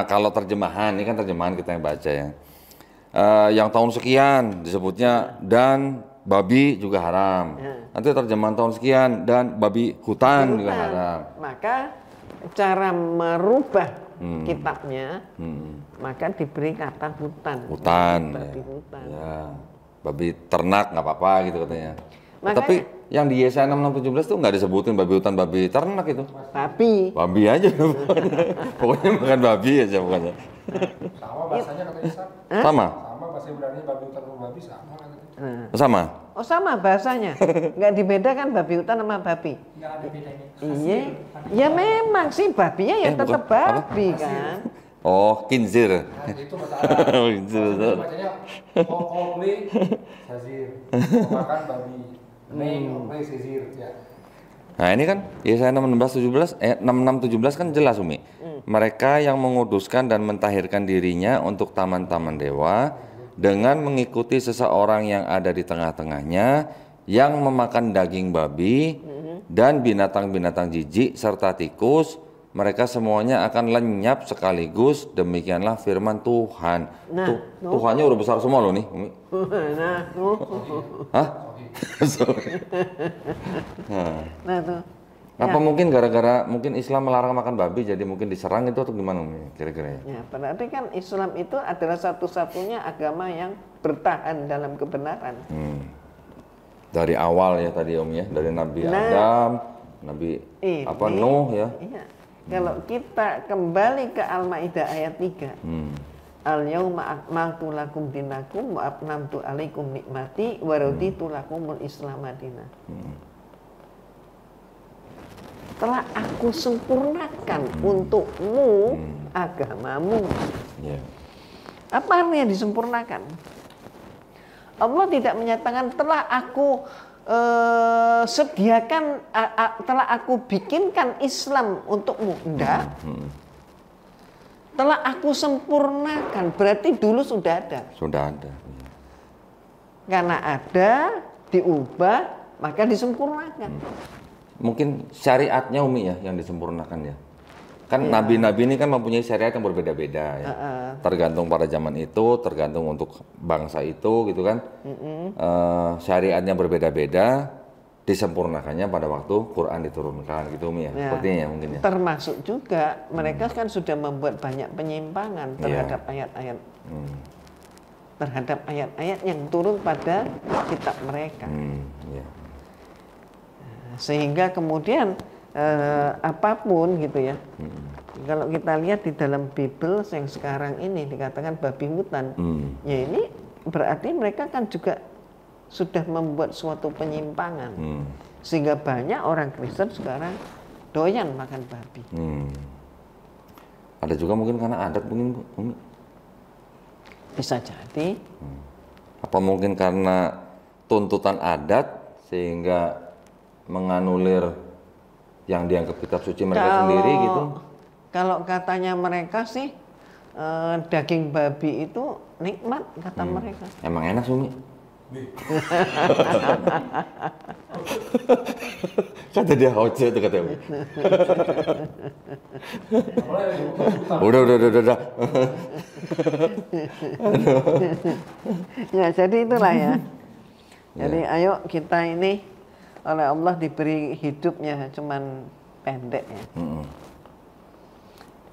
kalau terjemahan, ini kan terjemahan kita yang baca ya. Yang tahun sekian disebutnya dan babi juga haram. Nanti terjemahan tahun sekian dan babi hutan juga haram. Maka cara merubah kitabnya, maka diberi kata hutan. Babi hutan. Ya. Babi ternak nggak apa-apa gitu katanya. Tapi yang di Yesaya 66:17 tuh nggak disebutin babi hutan, babi ternak itu. Babi aja. Pokoknya makan babi aja pokoknya. Sama bahasanya katanya Ustaz. Sama? Sama bahasa Ibrani babi hutan sama babi sama katanya. Sama? Oh sama bahasanya. Nggak dibedakan babi hutan sama babi. Nggak ada bedanya. Iya. Ya memang sih babinya ya tetap babi kan. Oh, kinzir. Nah, itu masalah. Kinzir. Bacanya kokle sazir. Makan babi. Kokle sazir ya. Nah ini kan Yesaya 66:17 kan jelas, Umi. Mereka yang menguduskan dan mentahirkan dirinya untuk taman-taman dewa dengan mengikuti seseorang yang ada di tengah-tengahnya yang memakan daging babi dan binatang-binatang jijik serta tikus, mereka semuanya akan lenyap sekaligus, demikianlah firman Tuhan. Nah, Tuhannya udah besar semua loh nih, Umi. Nah, Hah? nah tuh. Apa mungkin gara-gara mungkin Islam melarang makan babi, jadi mungkin diserang itu atau gimana Umi kira-kira ya? Ya, berarti kan Islam itu adalah satu-satunya agama yang bertahan dalam kebenaran. Dari awal ya tadi Om ya, dari Nabi Adam, Nabi Nuh ya. Iya. Kalau kita kembali ke Al-Maidah ayat 3. Al-yauma akmaltu lakum dinakum wa atmamtu alaikum nikmati wa raditu lakumul Islam madina. Telah aku sempurnakan untukmu agamamu. Yeah. Apa artinya disempurnakan? Allah tidak menyatakan telah aku sediakan, telah aku bikinkan Islam untukmu. Enggak. Telah aku sempurnakan, berarti dulu sudah ada. Sudah ada. Karena ada, diubah, maka disempurnakan. Mungkin syariatnya Umi ya yang disempurnakan ya. Kan nabi-nabi ini kan mempunyai syariat yang berbeda-beda ya. Tergantung pada zaman itu, tergantung untuk bangsa itu gitu kan. Syariatnya berbeda-beda, disempurnakannya pada waktu Quran diturunkan gitu Umi ya. Sepertinya ya mungkin ya. Termasuk juga mereka kan sudah membuat banyak penyimpangan terhadap ayat-ayat. Terhadap ayat-ayat yang turun pada kitab mereka. Sehingga kemudian apapun gitu ya. Kalau kita lihat di dalam Bible yang sekarang ini dikatakan babi hutan, ya ini berarti mereka kan juga sudah membuat suatu penyimpangan, sehingga banyak orang Kristen sekarang doyan makan babi. Ada juga mungkin karena adat mungkin Umi. Bisa jadi. Apa mungkin karena tuntutan adat sehingga menganulir yang dianggap kitab suci mereka sendiri gitu? Kalau katanya mereka sih daging babi itu nikmat kata mereka. Emang enak Umi? Kata dia hoce itu kata Umi. Udah. Ya jadi itulah ya. Jadi ayo kita ini oleh Allah diberi hidupnya cuman pendek ya.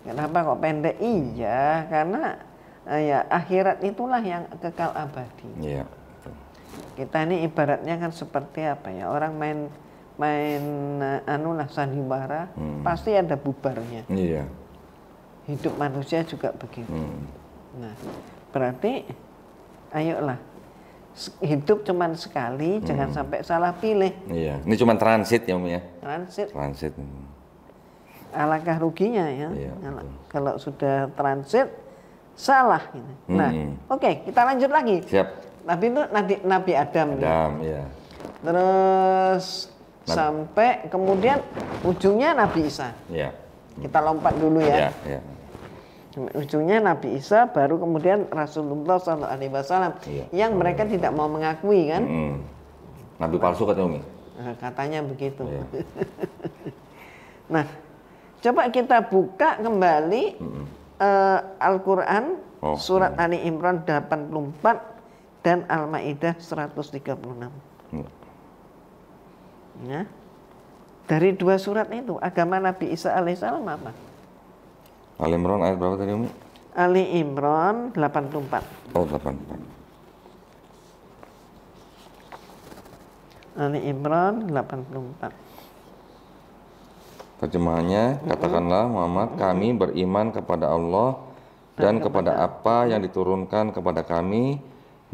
Kenapa kok pendek? Iya, karena ya akhirat itulah yang kekal abadi. Iya. Kita ini ibaratnya kan seperti apa ya? Orang main sandiwara, pasti ada bubarnya. Iya. Hidup manusia juga begitu. Nah, berarti ayolah hidup cuman sekali, jangan sampai salah pilih. Iya, ini cuma transit ya Umi ya. Transit. Alangkah ruginya ya. Iya, kalau sudah transit salah. Gitu. Nah, oke, kita lanjut lagi. Siap. Nabi itu Nabi Adam. Ya. Terus sampai kemudian ujungnya Nabi Isa. Iya. Kita lompat dulu ya. Iya. Ujungnya Nabi Isa, baru kemudian Rasulullah SAW yang mereka tidak mau mengakui kan? Nabi palsu katanya Umi. Katanya begitu. Nah, coba kita buka kembali Al-Quran surat Ali Imran 84 dan Al-Maidah 136. Ya. Dari dua surat itu agama Nabi Isa alaihissalam apa? Ali Imran ayat berapa tadi Umi? Ali Imran 84. Oh 84. Ali Imran 84. Terjemahannya, katakanlah Muhammad, kami beriman kepada Allah dan kepada apa yang diturunkan kepada kami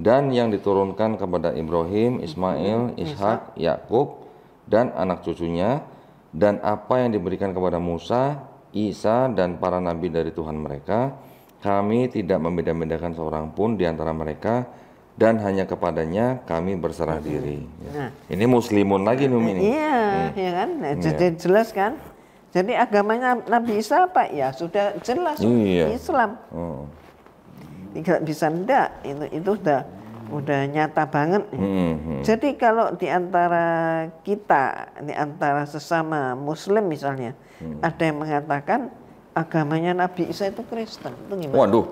dan yang diturunkan kepada Ibrahim, Ismail, Ishak, Yakub dan anak cucunya, dan apa yang diberikan kepada Musa, Isa dan para nabi dari Tuhan mereka. Kami tidak membeda-bedakan seorang pun di antara mereka dan hanya kepadanya kami berserah diri. Ya. Ini muslimun lagi Umi ini. Iya, ya kan? Nah, jadi jelas kan? Jadi agamanya Nabi Isa apa? Ya sudah jelas Islam. Tidak bisa enggak, itu sudah Udah nyata banget. Jadi kalau di antara kita, di antara sesama Muslim misalnya, ada yang mengatakan agamanya Nabi Isa itu Kristen, itu gimana? Waduh.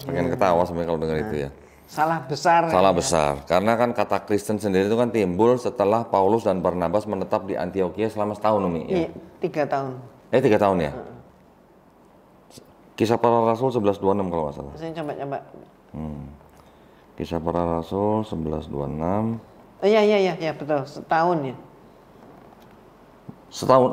Pengen ketawa sampai kalau dengar itu ya. Salah besar. Salah besar. Karena kan kata Kristen sendiri itu kan timbul setelah Paulus dan Barnabas menetap di Antioquia selama setahun, Umi. Ya? 3 tahun. 3 tahun ya? Kisah Para Rasul 11:26 kalau nggak salah. Saya coba. Kisah Para Rasul 11:26. Oh iya betul, setahun ya.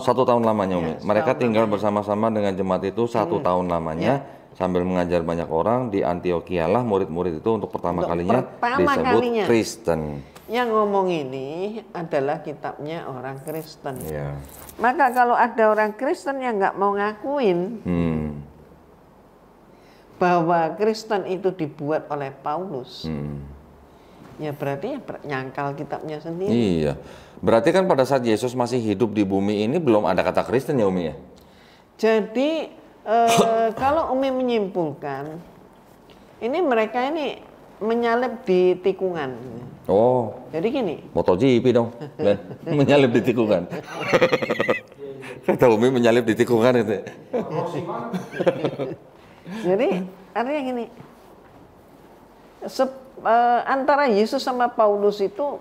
Satu tahun lamanya, Umi. Mereka tinggal lamanya. bersama-sama dengan jemaat itu 1 tahun lamanya. Sambil mengajar banyak orang di Antioquia lah murid-murid itu untuk pertama kalinya disebut Kristen. Yang ngomong ini adalah kitabnya orang Kristen. Ya. Maka kalau ada orang Kristen yang nggak mau ngakuin bahwa Kristen itu dibuat oleh Paulus, ya berarti nyangkal kitabnya sendiri. Iya. Berarti kan pada saat Yesus masih hidup di bumi ini belum ada kata Kristen ya, Umi ya? Jadi kalau Umi menyimpulkan, ini mereka ini menyalip di tikungan. Oh. Jadi gini. MotoGP dong, menyalip di tikungan. Kata Umi menyalip di tikungan itu. Jadi artinya gini, antara Yesus sama Paulus itu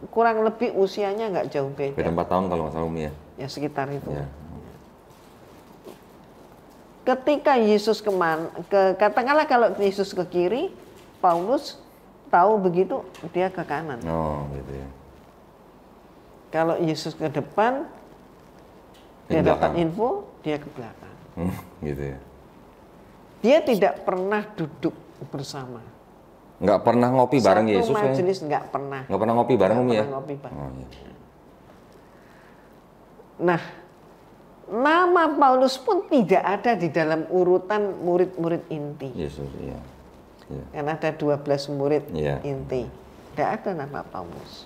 kurang lebih usianya nggak jauh beda. Beda 4 tahun kalau nggak salah, Umi ya. Ya sekitar itu. Ya. Ketika Yesus katakanlah kalau Yesus ke kiri, Paulus tahu begitu dia ke kanan. Oh, gitu ya. Kalau Yesus ke depan, dia dapat info, dia ke belakang. Gitu ya. Dia tidak pernah duduk bersama. Nggak pernah ngopi bareng Yesus ya? Satu majelis nggak pernah. Nggak pernah ngopi bareng, Umi ya? Ngopi bareng. Oh, iya. Nah, nama Paulus pun tidak ada di dalam urutan murid-murid inti. Yesus, iya. Ya. Kan ada 12 murid Ya. inti. Tidak ada nama Paulus.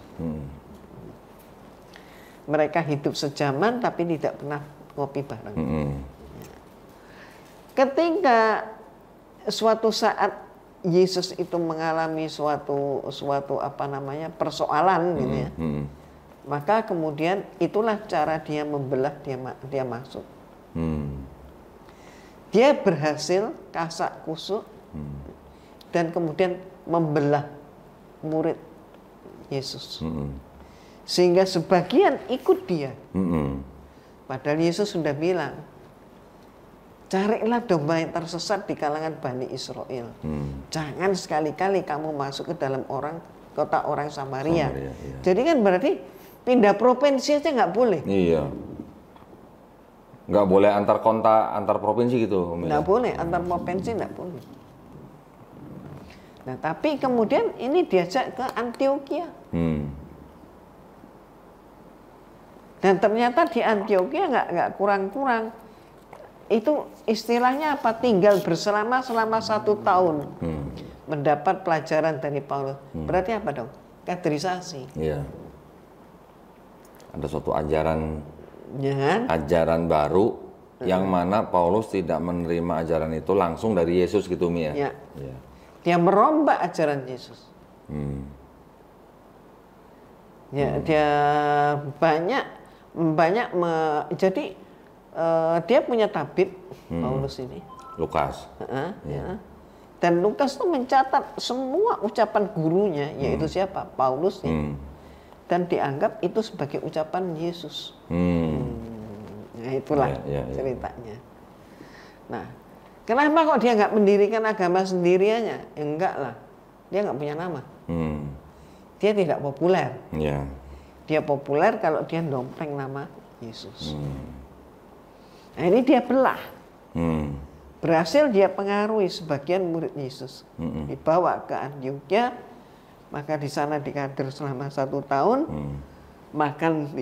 Mereka hidup sejaman tapi tidak pernah ngopi bareng. Ketika suatu saat Yesus itu mengalami suatu persoalan gitu ya. Maka kemudian itulah cara dia membelah, dia masuk. Dia berhasil kasak kusuk dan kemudian membelah murid Yesus. Sehingga sebagian ikut dia. Padahal Yesus sudah bilang, carilah domba yang tersesat di kalangan Bani Israel. Jangan sekali-kali kamu masuk ke dalam kota orang Samaria. Iya. Jadi kan berarti pindah provinsi aja nggak boleh. Iya. Nggak boleh antar provinsi gitu. Nggak boleh, antar provinsi nggak boleh. Nah, tapi kemudian ini diajak ke Antioquia. Dan ternyata di Antioquia nggak kurang-kurang. Itu istilahnya apa? Tinggal selama 1 tahun. Mendapat pelajaran dari Paulus. Berarti apa dong? Kaderisasi. Iya. Ada suatu ajaran Ya. ajaran baru yang mana Paulus tidak menerima ajaran itu langsung dari Yesus gitu, Mi ya. Ya. Dia merombak ajaran Yesus. Ya, dia jadi dia punya tabib Paulus ini. Lukas. Ya. Dan Lukas itu mencatat semua ucapan gurunya, yaitu siapa? Paulus ya. Dan dianggap itu sebagai ucapan Yesus. Nah, itulah ceritanya. Nah, kenapa kok dia nggak mendirikan agama sendiriannya? Ya, enggak lah, dia nggak punya nama. Dia tidak populer. Dia populer kalau dia dompleng nama Yesus. Nah, ini dia belah. Berhasil dia pengaruhi sebagian murid Yesus. Dibawa ke Antioquia. Maka di sana dikader selama 1 tahun, makan,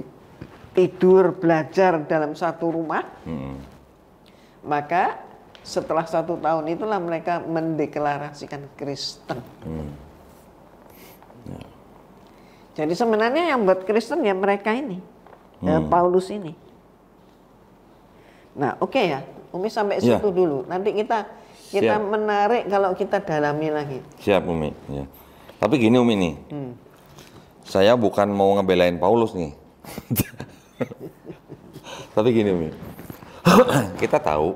tidur, belajar dalam satu rumah. Maka setelah 1 tahun itulah mereka mendeklarasikan Kristen. Jadi sebenarnya yang buat Kristen ya mereka ini, Paulus ini. Nah, oke ya, Umi sampai situ dulu. Nanti kita menarik kalau kita dalami lagi. Siap Umi. Ya. Tapi gini Umi nih, saya bukan mau ngebelain Paulus nih. Tapi gini Umi, kita tahu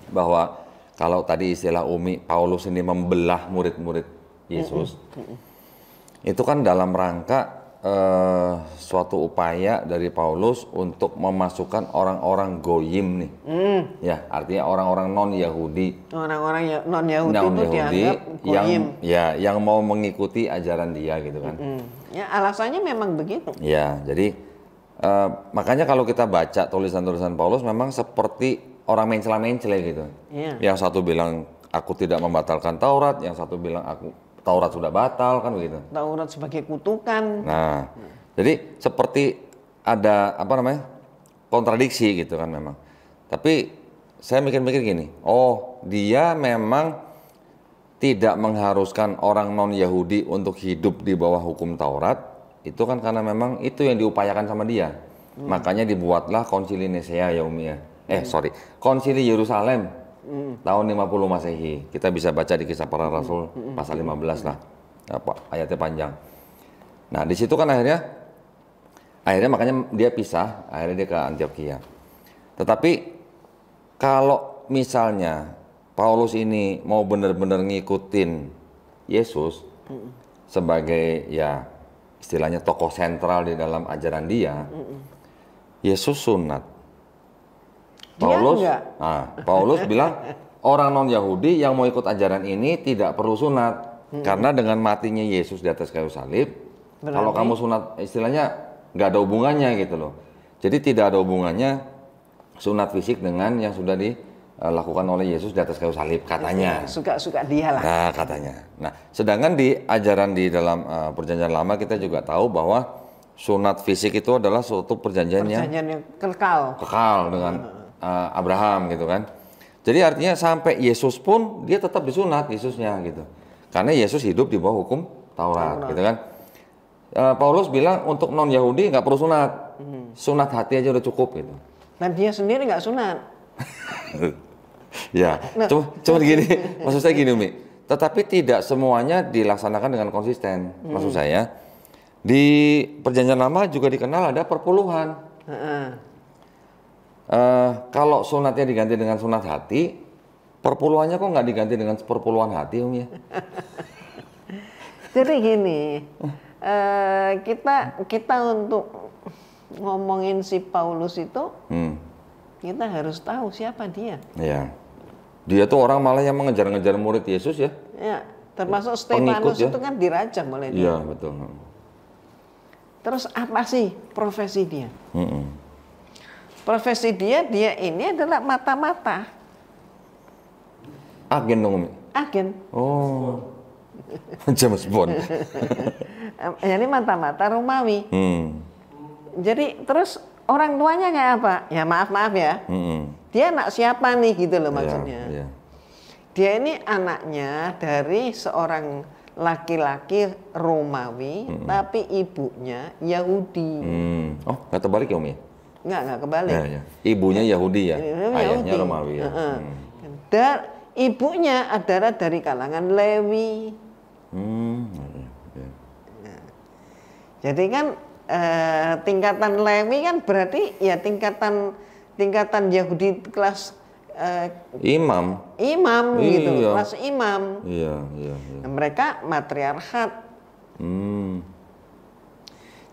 bahwa kalau tadi istilah Umi, Paulus ini membelah murid-murid Yesus, itu kan dalam rangka suatu upaya dari Paulus untuk memasukkan orang-orang goyim nih, ya artinya orang-orang non Yahudi, orang-orang non Yahudi itu dianggap goyim, yang mau mengikuti ajaran dia gitu kan. Ya alasannya memang begitu. Ya jadi makanya kalau kita baca tulisan-tulisan Paulus memang seperti orang mencela-mencela gitu. Yang satu bilang aku tidak membatalkan Taurat, yang satu bilang Taurat sudah batal kan begitu. Taurat sebagai kutukan. Nah, jadi seperti ada kontradiksi gitu kan memang. Tapi saya mikir-mikir gini, oh dia memang tidak mengharuskan orang non Yahudi untuk hidup di bawah hukum Taurat, itu kan karena memang itu yang diupayakan sama dia. Makanya dibuatlah Konsili Nisea ya Umi ya. Konsili Yerusalem. Tahun 50 Masehi. Kita bisa baca di Kisah Para Rasul pasal 15 lah. Ayatnya panjang. Nah, di situ kan akhirnya makanya dia pisah, akhirnya dia ke Antioquia. Tetapi kalau misalnya Paulus ini mau benar-benar ngikutin Yesus sebagai ya istilahnya tokoh sentral di dalam ajaran dia, Yesus sunat. Paulus bilang orang non Yahudi yang mau ikut ajaran ini tidak perlu sunat karena dengan matinya Yesus di atas kayu salib, kalau kamu sunat istilahnya nggak ada hubungannya gitu loh. Jadi tidak ada hubungannya sunat fisik dengan yang sudah dilakukan oleh Yesus di atas kayu salib katanya. Suka-suka dia lah. Nah katanya. Nah sedangkan di ajaran di dalam Perjanjian Lama kita juga tahu bahwa sunat fisik itu adalah suatu perjanjian yang kekal dengan Abraham gitu kan. Jadi artinya sampai Yesus pun dia tetap disunat Yesusnya gitu. Karena Yesus hidup di bawah hukum Taurat gitu kan. Paulus bilang untuk non Yahudi nggak perlu sunat. Sunat hati aja udah cukup gitu. Nah dia sendiri nggak sunat. Ya, cuma gini, maksud saya gini Umi. Tetapi tidak semuanya dilaksanakan dengan konsisten. Maksud saya di Perjanjian Lama juga dikenal ada perpuluhan. Kalau sunatnya diganti dengan sunat hati, perpuluhannya kok nggak diganti dengan perpuluhan hati Om ya? Jadi gini, kita untuk ngomongin si Paulus itu, kita harus tahu siapa dia. Iya, dia tuh orang malah yang mengejar-ngejar murid Yesus ya? Ya, termasuk Stefanus itu kan dirajam oleh dia. Iya betul. Terus apa sih profesi dia? Profesi dia ini adalah mata-mata. Agen dong Umi? Agen. Oh, James Bond. Ini mata-mata Romawi. Jadi terus orang tuanya kayak apa? Ya maaf ya. Dia anak siapa nih gitu loh maksudnya. Dia ini anaknya dari seorang laki-laki Romawi, tapi ibunya Yahudi. Oh, nggak terbalik ya Umi? Nggak kebalik. Ya. Ibunya Yahudi ya, ayahnya Romawi ya. Dan ibunya adalah dari kalangan Lewi. Jadi kan tingkatan Lewi kan berarti ya tingkatan Yahudi kelas imam gitu, kelas imam. Iya. Nah, mereka matriarkat.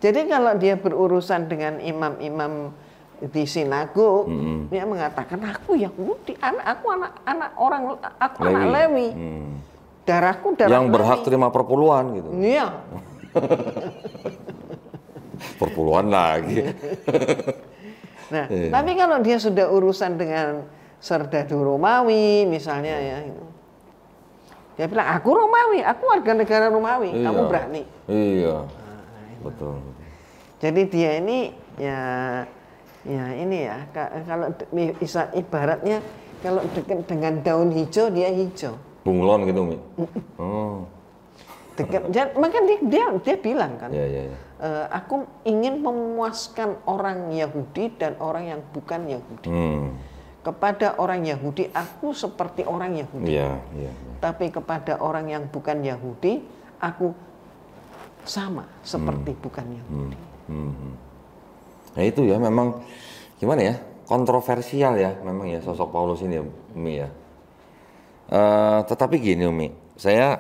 Jadi kalau dia berurusan dengan imam-imam di sinagog, dia mengatakan aku Yahudi, aku anak Lewi. Darahku darah yang berhak Lewi. Terima perpuluhan gitu. Iya. Perpuluhan lagi. Nah, tapi kalau dia sudah urusan dengan serdadu Romawi misalnya ya, dia bilang aku Romawi, aku warga negara Romawi, kamu berani? Iya. Betul. Jadi dia ini ya ini ya kalau ibaratnya kalau dekat dengan daun hijau dia hijau. Bunglon gitu Mi. Oh. Maka dia bilang kan, aku ingin memuaskan orang Yahudi dan orang yang bukan Yahudi. kepada orang Yahudi aku seperti orang Yahudi. Iya. Tapi kepada orang yang bukan Yahudi aku sama seperti bukan Yahudi. Nah itu ya memang gimana ya, kontroversial ya memang ya sosok Paulus ini Umi ya. Tetapi gini Umi, saya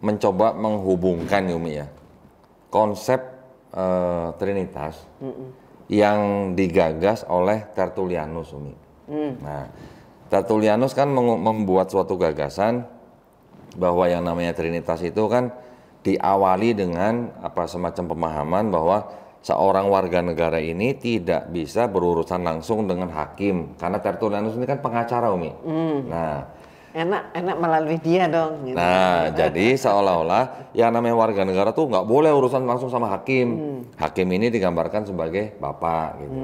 mencoba menghubungkan Umi ya konsep Trinitas yang digagas oleh Tertullianus Umi. Nah Tertullianus kan membuat suatu gagasan bahwa yang namanya Trinitas itu kan diawali dengan semacam pemahaman bahwa seorang warga negara ini tidak bisa berurusan langsung dengan hakim karena Tertullianus ini kan pengacara Umi. Nah, enak melalui dia dong. Gitu. Nah, jadi seolah-olah yang namanya warga negara tuh nggak boleh urusan langsung sama hakim. Hakim ini digambarkan sebagai bapak gitu.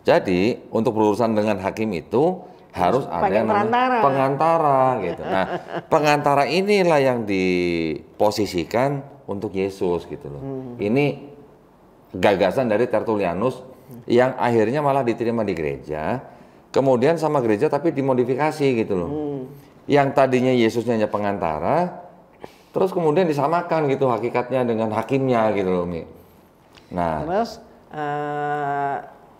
Jadi untuk berurusan dengan hakim itu harus ada yang namanya pengantara gitu. Nah, pengantara inilah yang diposisikan untuk Yesus gitu loh. Ini gagasan dari Tertullianus yang akhirnya malah diterima di gereja, kemudian sama gereja tapi dimodifikasi gitu loh. Yang tadinya Yesusnya hanya pengantara, terus kemudian disamakan gitu hakikatnya dengan hakimnya gitu loh, Mi. Nah, terus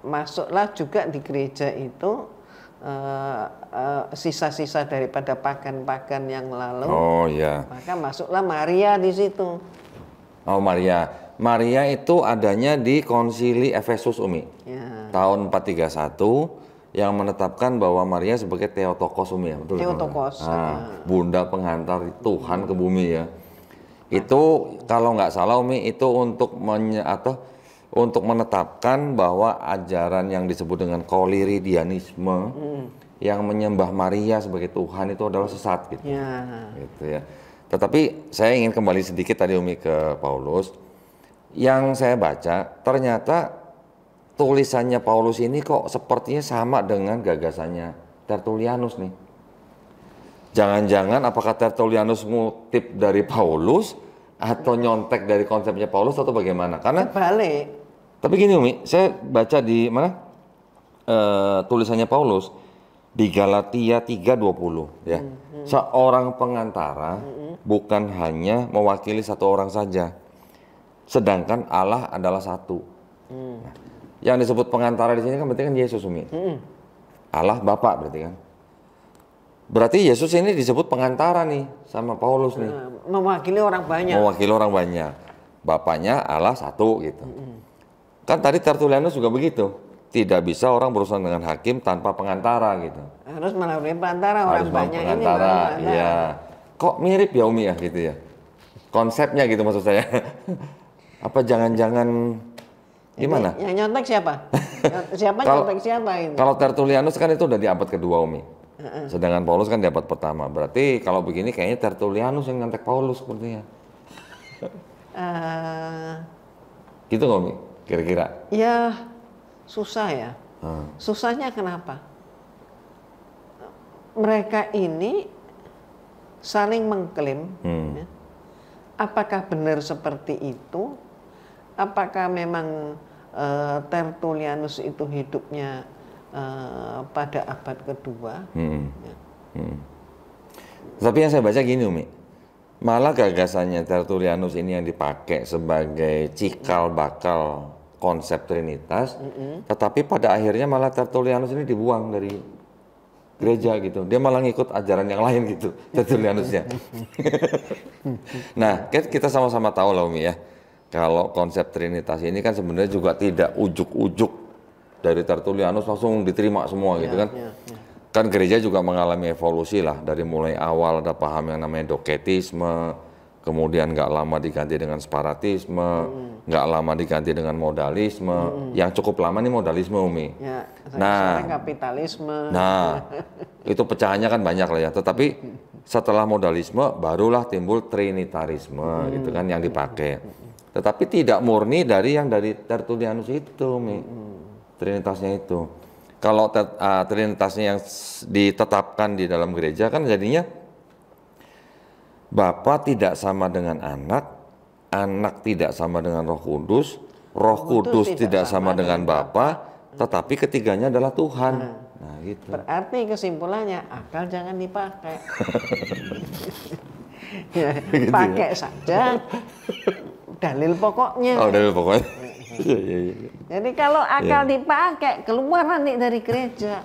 masuklah juga di gereja itu sisa-sisa daripada pagan-pagan yang lalu. Oh iya. Maka masuklah Maria di situ. Oh Maria. Maria itu adanya di Konsili Efesus Umi. Ya. Tahun 431 yang menetapkan bahwa Maria sebagai Theotokos Umi ya, betul? Theotokos. Bunda penghantar Tuhan ke bumi ya. Itu kalau nggak salah Umi itu untuk untuk menetapkan bahwa ajaran yang disebut dengan Koliridianisme yang menyembah Maria sebagai Tuhan itu adalah sesat gitu. Gitu ya. Tetapi saya ingin kembali sedikit tadi Umi ke Paulus. Yang saya baca ternyata tulisannya Paulus ini kok sepertinya sama dengan gagasannya Tertullianus nih. Jangan-jangan apakah Tertullianus ngutip dari Paulus atau nyontek dari konsepnya Paulus atau bagaimana? Karena balik. Tapi gini Umi, saya baca di mana tulisannya Paulus di Galatia 3:20 ya. Seorang pengantara bukan hanya mewakili satu orang saja. Sedangkan Allah adalah satu. Nah, yang disebut pengantara di sini kan berarti kan Yesus Umi. Allah Bapa berarti kan. Berarti Yesus ini disebut pengantara nih sama Paulus nih. Mewakili orang banyak. Mewakili orang banyak. Bapaknya Allah satu gitu. Kan tadi Tertullianus juga begitu. Tidak bisa orang berurusan dengan hakim tanpa pengantara gitu. Harus melalui pengantara orang banyak pengantara, ini. Iya. Kok mirip ya Umi ya gitu ya. Konsepnya gitu maksud saya. Apa jangan-jangan gimana? Yang nyontek siapa? Siapa nyontek siapa ini? Kalau Tertullianus kan itu udah di abad kedua Umi. Sedangkan Paulus kan di abad pertama. Berarti kalau begini kayaknya Tertullianus yang nyontek Paulus sepertinya. Gitu nggak Umi? Kira-kira? Ya susah ya. Susahnya kenapa? Mereka ini saling mengklaim. Ya. Apakah benar seperti itu? Apakah memang Tertullianus itu hidupnya pada abad kedua? Ya. Tapi yang saya baca gini Umi, malah gagasannya Tertullianus ini yang dipakai sebagai cikal bakal konsep Trinitas, tetapi pada akhirnya malah Tertullianus ini dibuang dari gereja gitu. Dia malah ngikut ajaran yang lain gitu, Tertullianusnya. Nah, kita sama-sama tahu lah Umi ya, kalau konsep Trinitas ini kan sebenarnya juga tidak ujuk-ujuk dari Tertullianus langsung diterima semua gitu kan. Kan gereja juga mengalami evolusi lah, dari mulai awal ada paham yang namanya doketisme, kemudian nggak lama diganti dengan separatisme, nggak lama diganti dengan modalisme, yang cukup lama nih modalisme Umi. Ya, nah, kapitalisme. Nah, itu pecahannya kan banyak lah ya. Tetapi setelah modalisme barulah timbul trinitarisme gitu kan yang dipakai. Tetapi tidak murni dari yang dari Tertullianus itu Umi. Trinitasnya itu. Kalau Trinitasnya yang ditetapkan di dalam gereja kan jadinya Bapa tidak sama dengan anak, anak tidak sama dengan Roh Kudus, Roh Kudus tidak sama dengan Bapa, tetapi ketiganya adalah Tuhan. Nah, gitu. Berarti kesimpulannya akal jangan dipakai. Ya, Gitu pakai saja dalil pokoknya. Oh, dalil pokoknya. Iya. Jadi kalau akal dipakai keluar nanti dari gereja.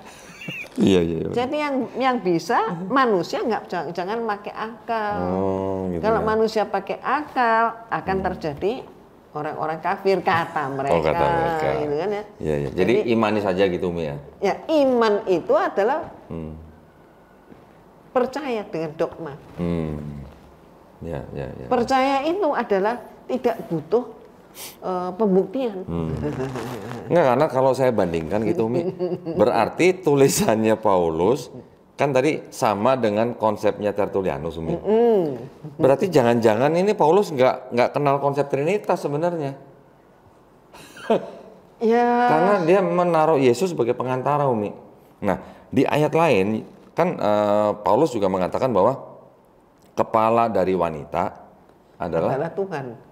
Iya. Jadi yang bisa manusia jangan pakai akal. Gitu Kalau ya. manusia pakai akal akan terjadi orang-orang kafir kata mereka. Kata mereka. Gitu kan ya. Iya. Jadi imani saja gitu Umi ya. Ya iman itu adalah percaya dengan dogma. Ya. Percaya itu adalah tidak butuh pembuktian. Enggak, karena kalau saya bandingkan gitu Umi, berarti tulisannya Paulus kan tadi sama dengan konsepnya Tertullianus Umi. Berarti jangan-jangan ini Paulus nggak kenal konsep Trinitas sebenarnya. Ya. Karena dia menaruh Yesus sebagai pengantara Umi. Nah, di ayat lain kan Paulus juga mengatakan bahwa kepala dari wanita adalah Tuhan.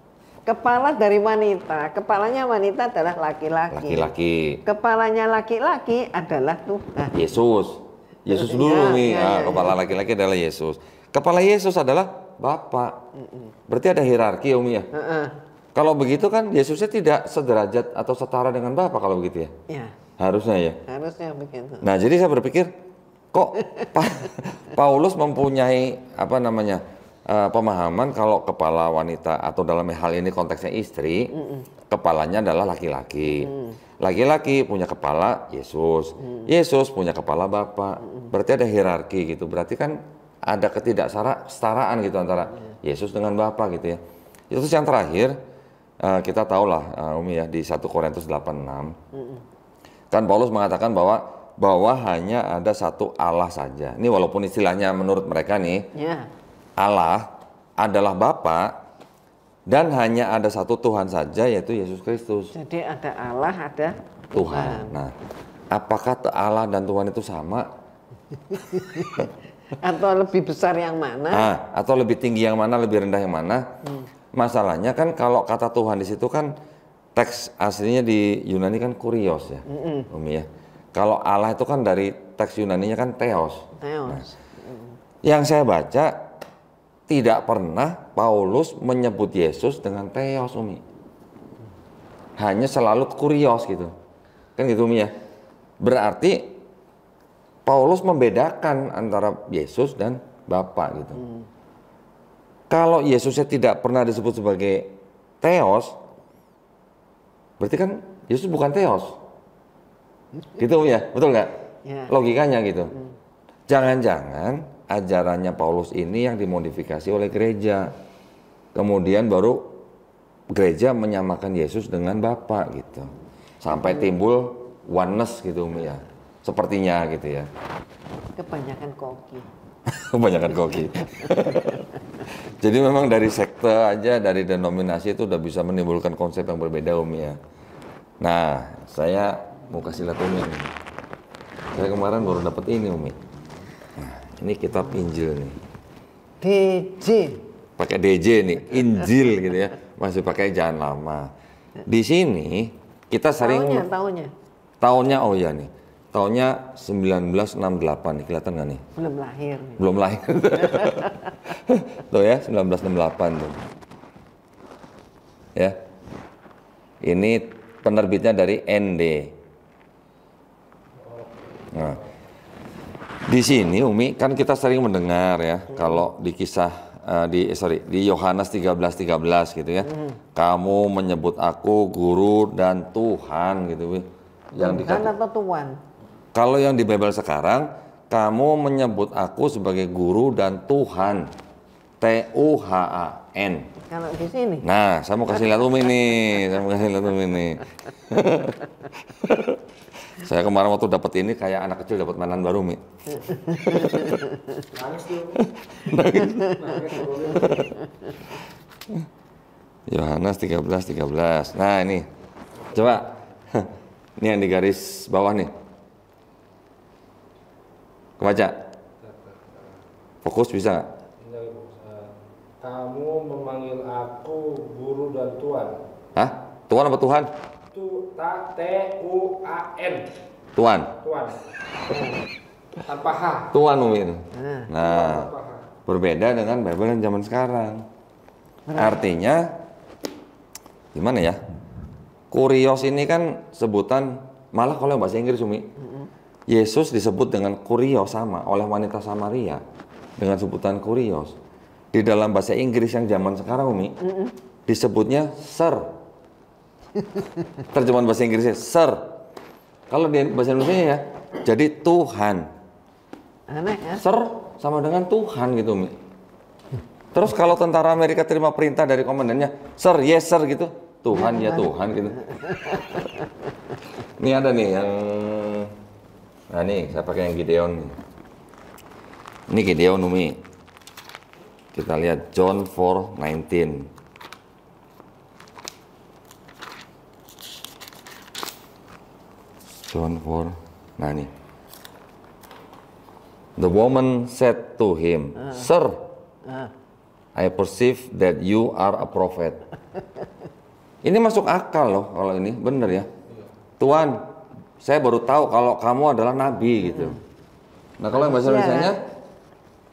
Kepala dari wanita, kepalanya wanita adalah laki-laki. Kepalanya laki-laki adalah Tuhan. Yesus dulu nih, kepala laki-laki adalah Yesus. Kepala Yesus adalah Bapa. Berarti ada hierarki Umi ya. Kalau begitu kan Yesusnya tidak sederajat atau setara dengan Bapa kalau begitu ya. Harusnya ya. Harusnya begitu. Nah, jadi saya berpikir kok Paulus mempunyai pemahaman kalau kepala wanita atau dalam hal ini konteksnya istri, kepalanya adalah laki-laki. Laki-laki punya kepala Yesus. Yesus punya kepala Bapa. Berarti ada hierarki gitu. Berarti kan ada ketidaksetaraan gitu antara Yesus dengan Bapa gitu ya. Terus yang terakhir kita tahulah Umi ya di 1 Korintus 8:6. Kan Paulus mengatakan bahwa hanya ada satu Allah saja. Ini walaupun istilahnya menurut mereka nih. Allah adalah Bapa dan hanya ada satu Tuhan saja yaitu Yesus Kristus. Jadi ada Allah, ada Tuhan. Nah, apakah Allah dan Tuhan itu sama? Atau lebih besar yang mana? Atau lebih tinggi yang mana, lebih rendah yang mana? Masalahnya kan kalau kata Tuhan di situ kan teks aslinya di Yunani kan kurios ya, Umi ya. Kalau Allah itu kan dari teks Yunaninya kan theos. Nah, yang saya baca tidak pernah Paulus menyebut Yesus dengan theos Umi. Hanya selalu kurios gitu. Kan gitu Umi ya. Berarti Paulus membedakan antara Yesus dan Bapa gitu. Kalau Yesusnya tidak pernah disebut sebagai theos, berarti kan Yesus bukan theos. Gitu ya, betul nggak? Logikanya gitu. Jangan-jangan ajarannya Paulus ini yang dimodifikasi oleh gereja. Kemudian baru gereja menyamakan Yesus dengan Bapa gitu. Sampai timbul oneness gitu Umi ya. Sepertinya gitu ya. Kebanyakan koki. Kebanyakan koki. Jadi memang dari sekte aja, dari denominasi itu udah bisa menimbulkan konsep yang berbeda Umi ya. Nah, saya mau kasih lihat Umi nih. Saya kemarin baru dapat ini Umi. Nah, ini kitab Injil nih. DJ. Pakai DJ nih, Injil gitu ya. Masih pakai jangan lama. Di sini kita sering tahunnya oh ya nih. Tahunnya 1968 nih, kelihatan nggak nih? Belum lahir. Belum lahir. Tuh ya, 1968 tuh. Ya. Ini penerbitnya dari ND. Nah, di sini Umi kan kita sering mendengar ya kalau di kisah di Yohanes 13:13 gitu ya. Kamu menyebut aku guru dan Tuhan gitu yang Tuhan atau Tuhan? Kalau yang di Bible sekarang kamu menyebut aku sebagai guru dan Tuhan. TUHAN. Kalau di sini. Nah, saya mau kasih lihat Umi nih. Saya kemarin waktu dapat ini kayak anak kecil dapat mainan baru, Mi. Nangis tuh. Yohanes 13:13. Nah, ini. Coba. Ini yang di garis bawah nih. Kebaca. Fokus bisa nggak? Kamu memanggil aku guru dan Tuhan. Hah? Tuhan apa Tuhan? T-U-A-N. Tuhan. Tuhan. Tanpa H. Tuhan Umi. Tanpa H. Berbeda dengan Bible yang zaman sekarang. Artinya gimana ya? Kurios ini kan sebutan, malah kalau bahasa Inggris Umi, Yesus disebut dengan kurios sama oleh wanita Samaria dengan sebutan kurios. Di dalam bahasa Inggris yang zaman sekarang Umi, disebutnya sir. Terjemahan bahasa Inggrisnya sir. Kalau di bahasa Indonesia ya, jadi Tuhan. Aneh ya? Sir sama dengan Tuhan gitu Umi. Terus kalau tentara Amerika terima perintah dari komandannya, sir, yes sir gitu, Tuhan ya Tuhan gitu. Ini ada nih yang, nah nih saya pakai yang Gideon nih. Ini Gideon Umi. Kita lihat John 4:19. John 4. Nah ini. The woman said to him, "Sir, I perceive that you are a prophet." Ini masuk akal loh kalau ini, bener ya. Tuhan, saya baru tahu kalau kamu adalah nabi gitu. Nah kalau yang bahasa Indonesianya,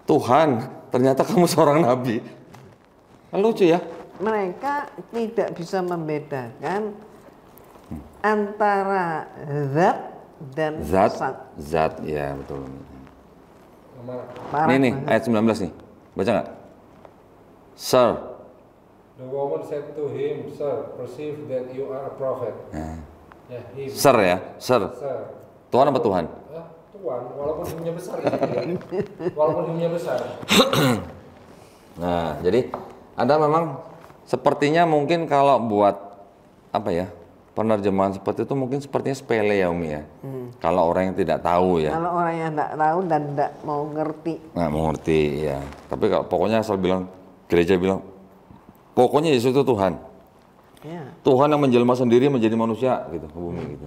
Tuhan, ternyata kamu seorang nabi. Lucu ya. Mereka tidak bisa membedakan antara zat dan Zat, ya betul. Marah. Ini nih ayat 19 nih, baca nggak? Sir. The woman said to him, "Sir, perceive that you are a prophet." Ya, him. Sir ya, sir. Sir. Tuhan apa Tuhan? Tuhan, walaupun himnya besar ya. Walaupun himnya besar. Nah, jadi ada memang sepertinya mungkin kalau buat apa ya, penerjemahan seperti itu mungkin sepertinya sepele ya Umi ya. Kalau orang yang tidak tahu ya. Kalau orang yang tidak tahu dan tidak mau ngerti. Nggak mau ngerti ya. Tapi kalau pokoknya asal bilang, gereja bilang, pokoknya Yesus itu Tuhan. Ya. Tuhan yang menjelma sendiri menjadi manusia gitu ke bumi gitu.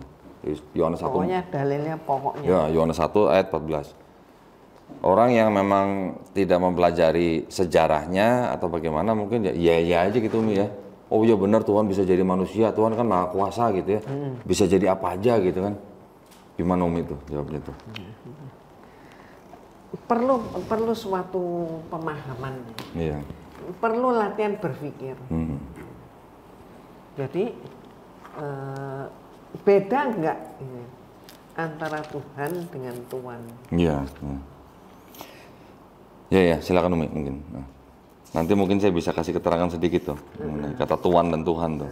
Yohanes 1. Pokoknya dalilnya pokoknya. Ya, Yohanes 1 ayat 14. Orang yang memang tidak mempelajari sejarahnya atau bagaimana mungkin ya aja gitu Umi ya. Oh iya benar Tuhan bisa jadi manusia, Tuhan kan maha kuasa gitu ya. Bisa jadi apa aja gitu kan. Gimana Umi tuh jawabnya tuh? Perlu suatu pemahaman. Iya. Perlu latihan berpikir. Jadi beda nggak ini antara Tuhan dengan Tuhan? Iya. Ya silakan Umi mungkin. Nanti mungkin saya bisa kasih keterangan sedikit tuh mengenai kata Tuhan dan Tuhan tuh.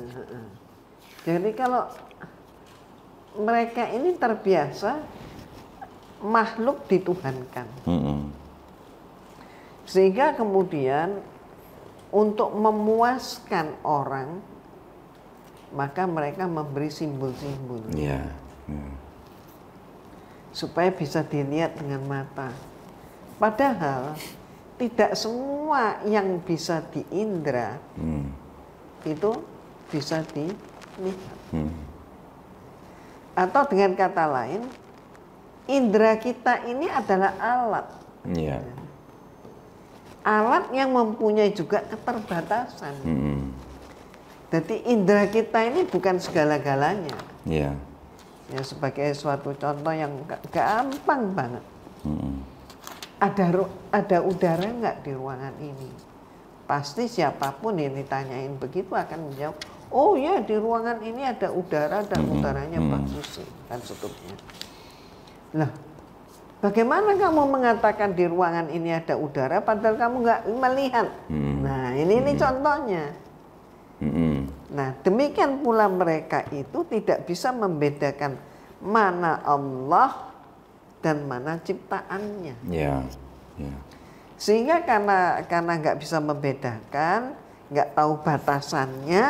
Jadi kalau mereka ini terbiasa makhluk dituhankan, sehingga kemudian untuk memuaskan orang maka mereka memberi simbol-simbol supaya bisa dilihat dengan mata. Padahal tidak semua yang bisa diindra itu bisa dilihat. Atau dengan kata lain, indra kita ini adalah alat. Alat yang mempunyai juga keterbatasan. Jadi indra kita ini bukan segala-galanya. Ya sebagai suatu contoh yang gampang banget. Ada udara nggak di ruangan ini? Pasti siapapun yang ditanyain begitu akan menjawab, oh ya di ruangan ini ada udara dan udaranya bagus dan seterusnya. Lah, bagaimana kamu mengatakan di ruangan ini ada udara padahal kamu nggak melihat? Nah ini contohnya. Nah demikian pula mereka itu tidak bisa membedakan mana Allah dan mana ciptaannya. Sehingga karena nggak bisa membedakan, nggak tahu batasannya,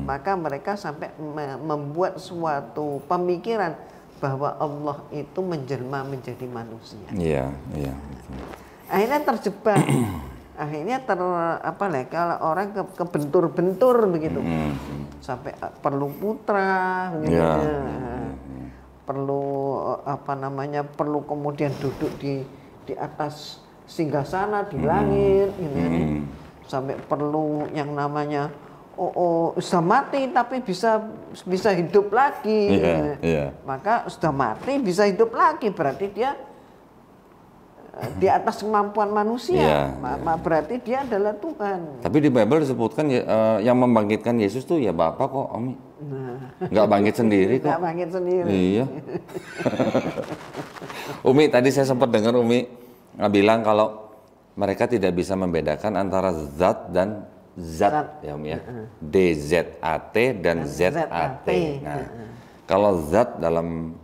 maka mereka sampai membuat suatu pemikiran bahwa Allah itu menjelma menjadi manusia. Akhirnya terjebak. Akhirnya kalau orang kebentur-bentur begitu, sampai perlu putra, perlu perlu kemudian duduk di atas singgasana di langit, sampai perlu yang namanya sudah mati tapi bisa hidup lagi. Maka sudah mati bisa hidup lagi, berarti dia di atas kemampuan manusia. Berarti dia adalah Tuhan. Tapi di Bible disebutkan yang membangkitkan Yesus tuh ya Bapa kok, Umi. Nggak bangkit sendiri kok. Nggak bangkit sendiri. Iya. Umi, tadi saya sempat dengar Umi bilang kalau mereka tidak bisa membedakan antara zat dan zat. Ya Umi ya. DZAT dan ZAT. Nah, kalau zat dalam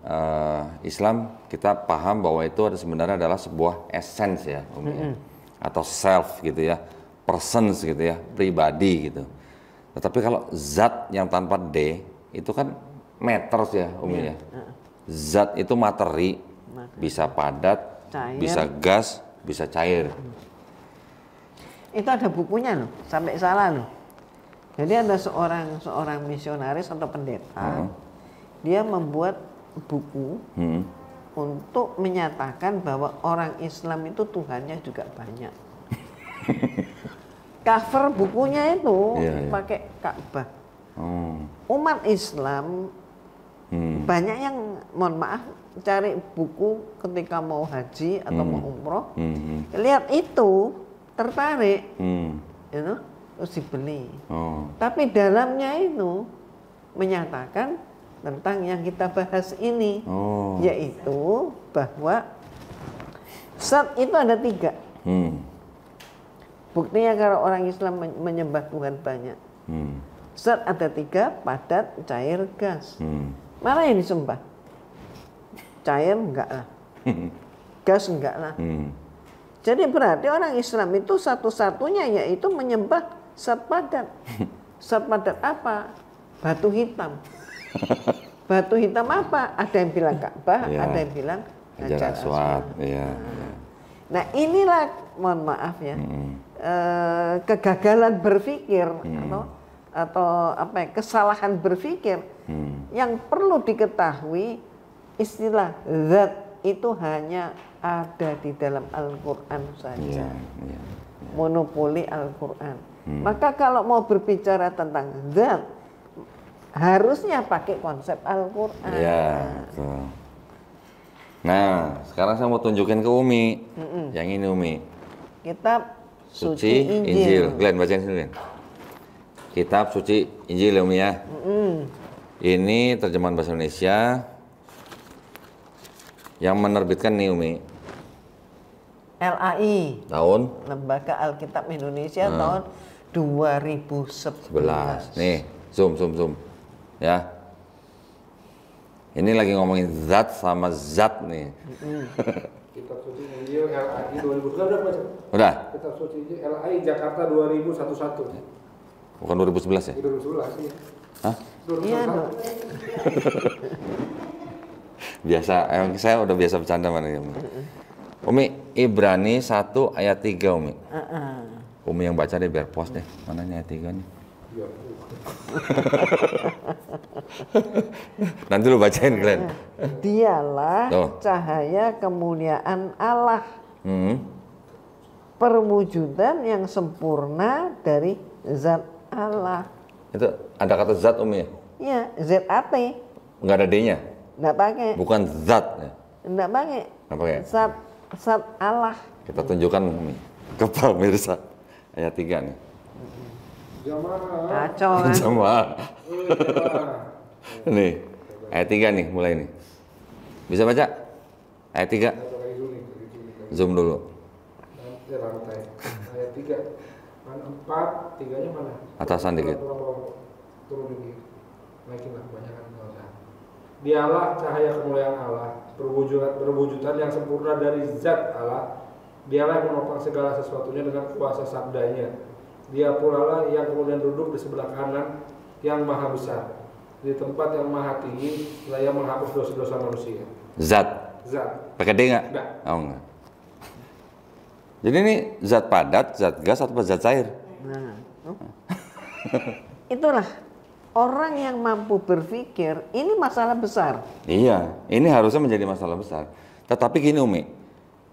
Islam kita paham bahwa itu sebenarnya adalah sebuah essence ya Umi ya. Atau self gitu ya, persons gitu ya, pribadi gitu. Tetapi kalau zat yang tanpa D itu kan meters ya Umi ya. Zat itu materi, bisa padat, cair, bisa gas, bisa cair. Itu ada bukunya loh, sampai salah loh. Jadi ada seorang misionaris atau pendeta, dia membuat buku untuk menyatakan bahwa orang Islam itu Tuhannya juga banyak. Cover bukunya itu pakai Ka'bah. Umat Islam banyak yang, mohon maaf, cari buku ketika mau haji atau mau umroh, lihat itu tertarik, terus dibeli. Tapi dalamnya itu menyatakan tentang yang kita bahas ini, yaitu bahwa zat itu ada 3. Buktinya kalau orang Islam menyembah Tuhan banyak. Zat ada 3, padat, cair, gas. Mana yang disembah? Cair enggak lah, gas enggak lah. Jadi berarti orang Islam itu satu-satunya yaitu menyembah zat padat. Zat padat apa? Batu hitam. Batu hitam apa? Ada yang bilang Ka'bah, ada yang bilang Hajar Aswad. Nah inilah, mohon maaf ya, kegagalan berpikir atau apa ya, kesalahan berpikir yang perlu diketahui. Istilah zat itu hanya ada di dalam Al-Quran saja, monopoli Al-Quran. Maka kalau mau berbicara tentang zat, harusnya pakai konsep Al-Quran. Nah, sekarang saya mau tunjukin ke Umi. Yang ini Umi. Kitab Suci Injil. Glenn, bacain sini. Kitab Suci Injil ya Umi ya. Ini terjemahan bahasa Indonesia. Yang menerbitkan nih Umi. LAI. Tahun? Lembaga Alkitab Indonesia tahun 2011. Nih, zoom. Ya. Ini lagi ngomongin zat sama zat nih. Kitab Suci Injil LAI 2000. Udah baca? Udah? Kitab Suci Injil LAI Jakarta 2011. Bukan 2011 ya? 2011 sih. Hah? Iya dong. Biasa, saya udah biasa bercanda mana ya Umi. Umi, Ibrani 1 ayat 3 Umi. Umi yang baca deh biar post deh. Mana nih ayat 3 nih? Nanti lu bacain Glenn. Dialah cahaya kemuliaan Allah, perwujudan yang sempurna dari zat Allah. Itu ada kata zat Umi ya? Iya, ZAT. Nggak ada D-nya? Nggak pakai. Bukan zat ya? Nggak pakai. Nggak pakai? Zat Allah. Kita tunjukkan Umi ke pemirsa ayat 3 nih. Kacau kan? Jamaah. Nih, ayat 3 nih, mulai nih. Bisa baca? Ayat 3. Zoom dulu. Ayat 3. 4, 3-nya mana? Atasan dikit. Turun dikit. Naikin lah, kebanyakan. Dialah cahaya kemuliaan Allah, berwujudan yang sempurna dari zat Allah. Dialah yang menopang segala sesuatunya dengan kuasa sabdanya. Dia pula lah yang kemudian duduk di sebelah kanan yang maha besar, di tempat yang maha tinggi, layak menghapus dosa-dosa manusia. Zat. Pakai D nggak? Enggak. Oh enggak. Jadi ini zat padat, zat gas atau zat cair? Nah, itulah orang yang mampu berpikir, ini masalah besar. Iya, ini harusnya menjadi masalah besar. Tetapi gini Umi,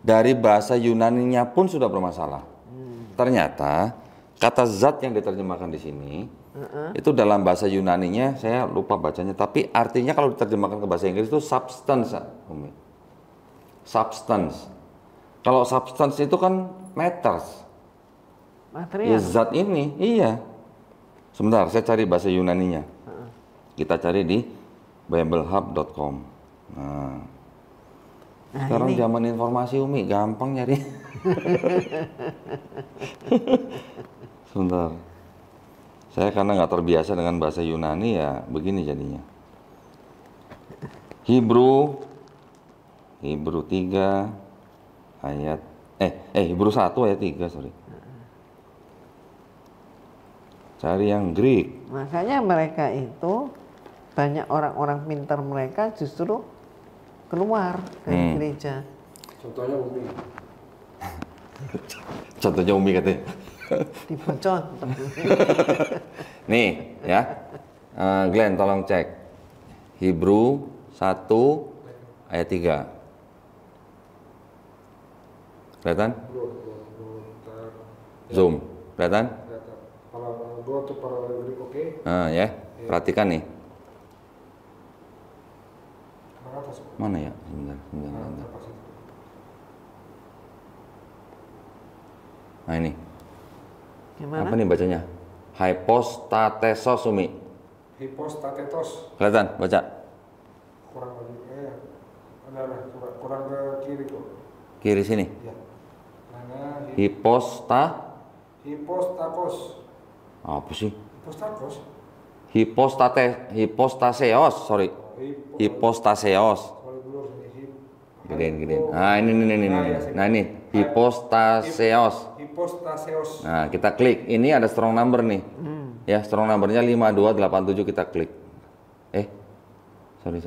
dari bahasa Yunaninya pun sudah bermasalah. Ternyata kata zat yang diterjemahkan di sini Itu dalam bahasa Yunaninya saya lupa bacanya, tapi artinya kalau diterjemahkan ke bahasa Inggris itu substance, Umi. Substance. Kalau substance itu kan matters. Material. Ya, zat ini, iya. Sebentar, saya cari bahasa Yunaninya. Kita cari di biblehub.com. Nah, sekarang ini zaman informasi, Umi, gampang nyari. Sebentar. Saya karena nggak terbiasa dengan bahasa Yunani ya begini jadinya. Hebrew 3 ayat Hebrew 1 ayat 3, sorry. Cari yang Greek. Makanya mereka itu banyak orang-orang pintar mereka justru keluar dari gereja. Contohnya Umi. Contohnya Umi katanya. Dibocor. Nih ya, Glenn tolong cek Hebrew 1 ayat 3. Kelihatan? Zoom, kelihatan? Kalau gua untuk para Greek, oke. Ya, perhatikan nih. Mana ya? Sebentar. Nah ini. Gimana? Apa nih bacanya? Hypostatesos, Umi. Hypostatetos. Kelihatan? Baca. Kurang lagi. Kurang ke kiri kok. Kiri sini. Ya. Hypostakos. Apa sih? Hypostaseos, sorry. Hypostaseos. Gedein. Nah, ini. Nah, ini hypostaseos. Nah, kita klik. Ini ada strong number nih. Ya, strong numbernya 5287, kita klik. Sorry.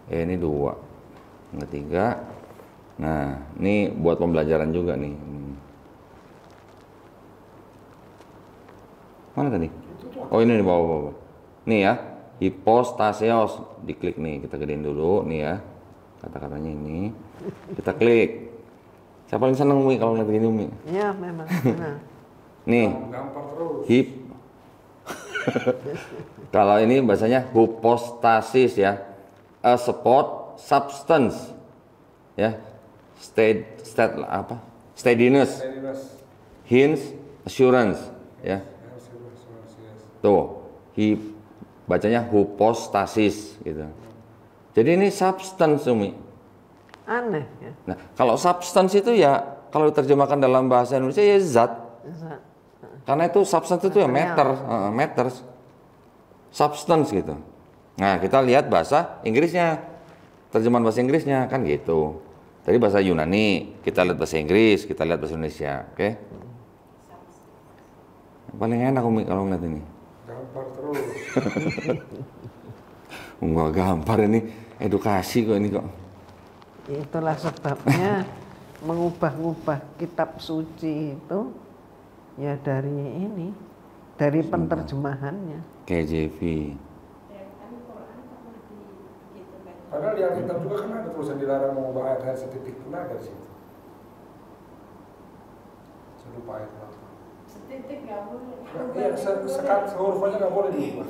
Ini 2. Yang ketiga. Nah, ini buat pembelajaran juga nih. Mana tadi? Oh, ini di bawah. Nih ya, hypostaseos. Diklik nih, kita gedein dulu nih ya. Kata-katanya ini. Kita klik. Siapa yang seneng Umi kalau ngeliat gini Umi? Iya, memang. Benar. Nih. Gampang terus. Kalau ini bahasanya hypostasis ya. A support substance. Ya. Steadiness. Hints, assurance, ya. Tuh, bacanya hypostasis gitu. Jadi ini substance, Umi. Aneh ya. Nah, kalau substance itu ya kalau diterjemahkan dalam bahasa Indonesia ya zat. Karena itu substance itu ya matters. Substance gitu. Nah, kita lihat bahasa Inggrisnya. Terjemahan bahasa Inggrisnya kan gitu. Tadi bahasa Yunani, kita lihat bahasa Inggris, kita lihat bahasa Indonesia, oke? Paling enak Umi kalau ngeliat ini. Gampar terus. Enggak gampar ini, edukasi kok ini kok. Itulah sebabnya mengubah-ubah kitab suci itu ya dari penterjemahannya. KJV. Padahal di Alkitab juga kan ada tulisan dilarang mengubah ayat setitik pun ada sih. Saya lupa ayat berapa. Setitik nggak boleh. Iya, huruf aja nggak boleh diubah.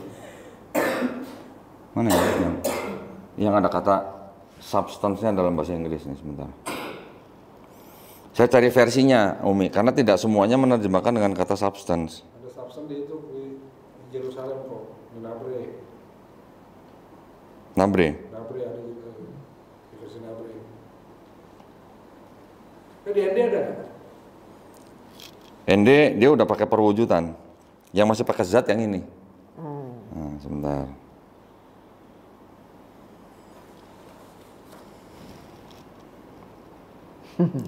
Mana ya yang ada kata substance-nya dalam bahasa Inggris nih, sebentar. Saya cari versinya Umi, karena tidak semuanya menerjemahkan dengan kata substance. Ada substance di Yerusalem kok, di Nabre ada juga, di versi Nabre. Di ND ada? ND dia udah pakai perwujudan, yang masih pakai zat yang ini. Nah, sebentar.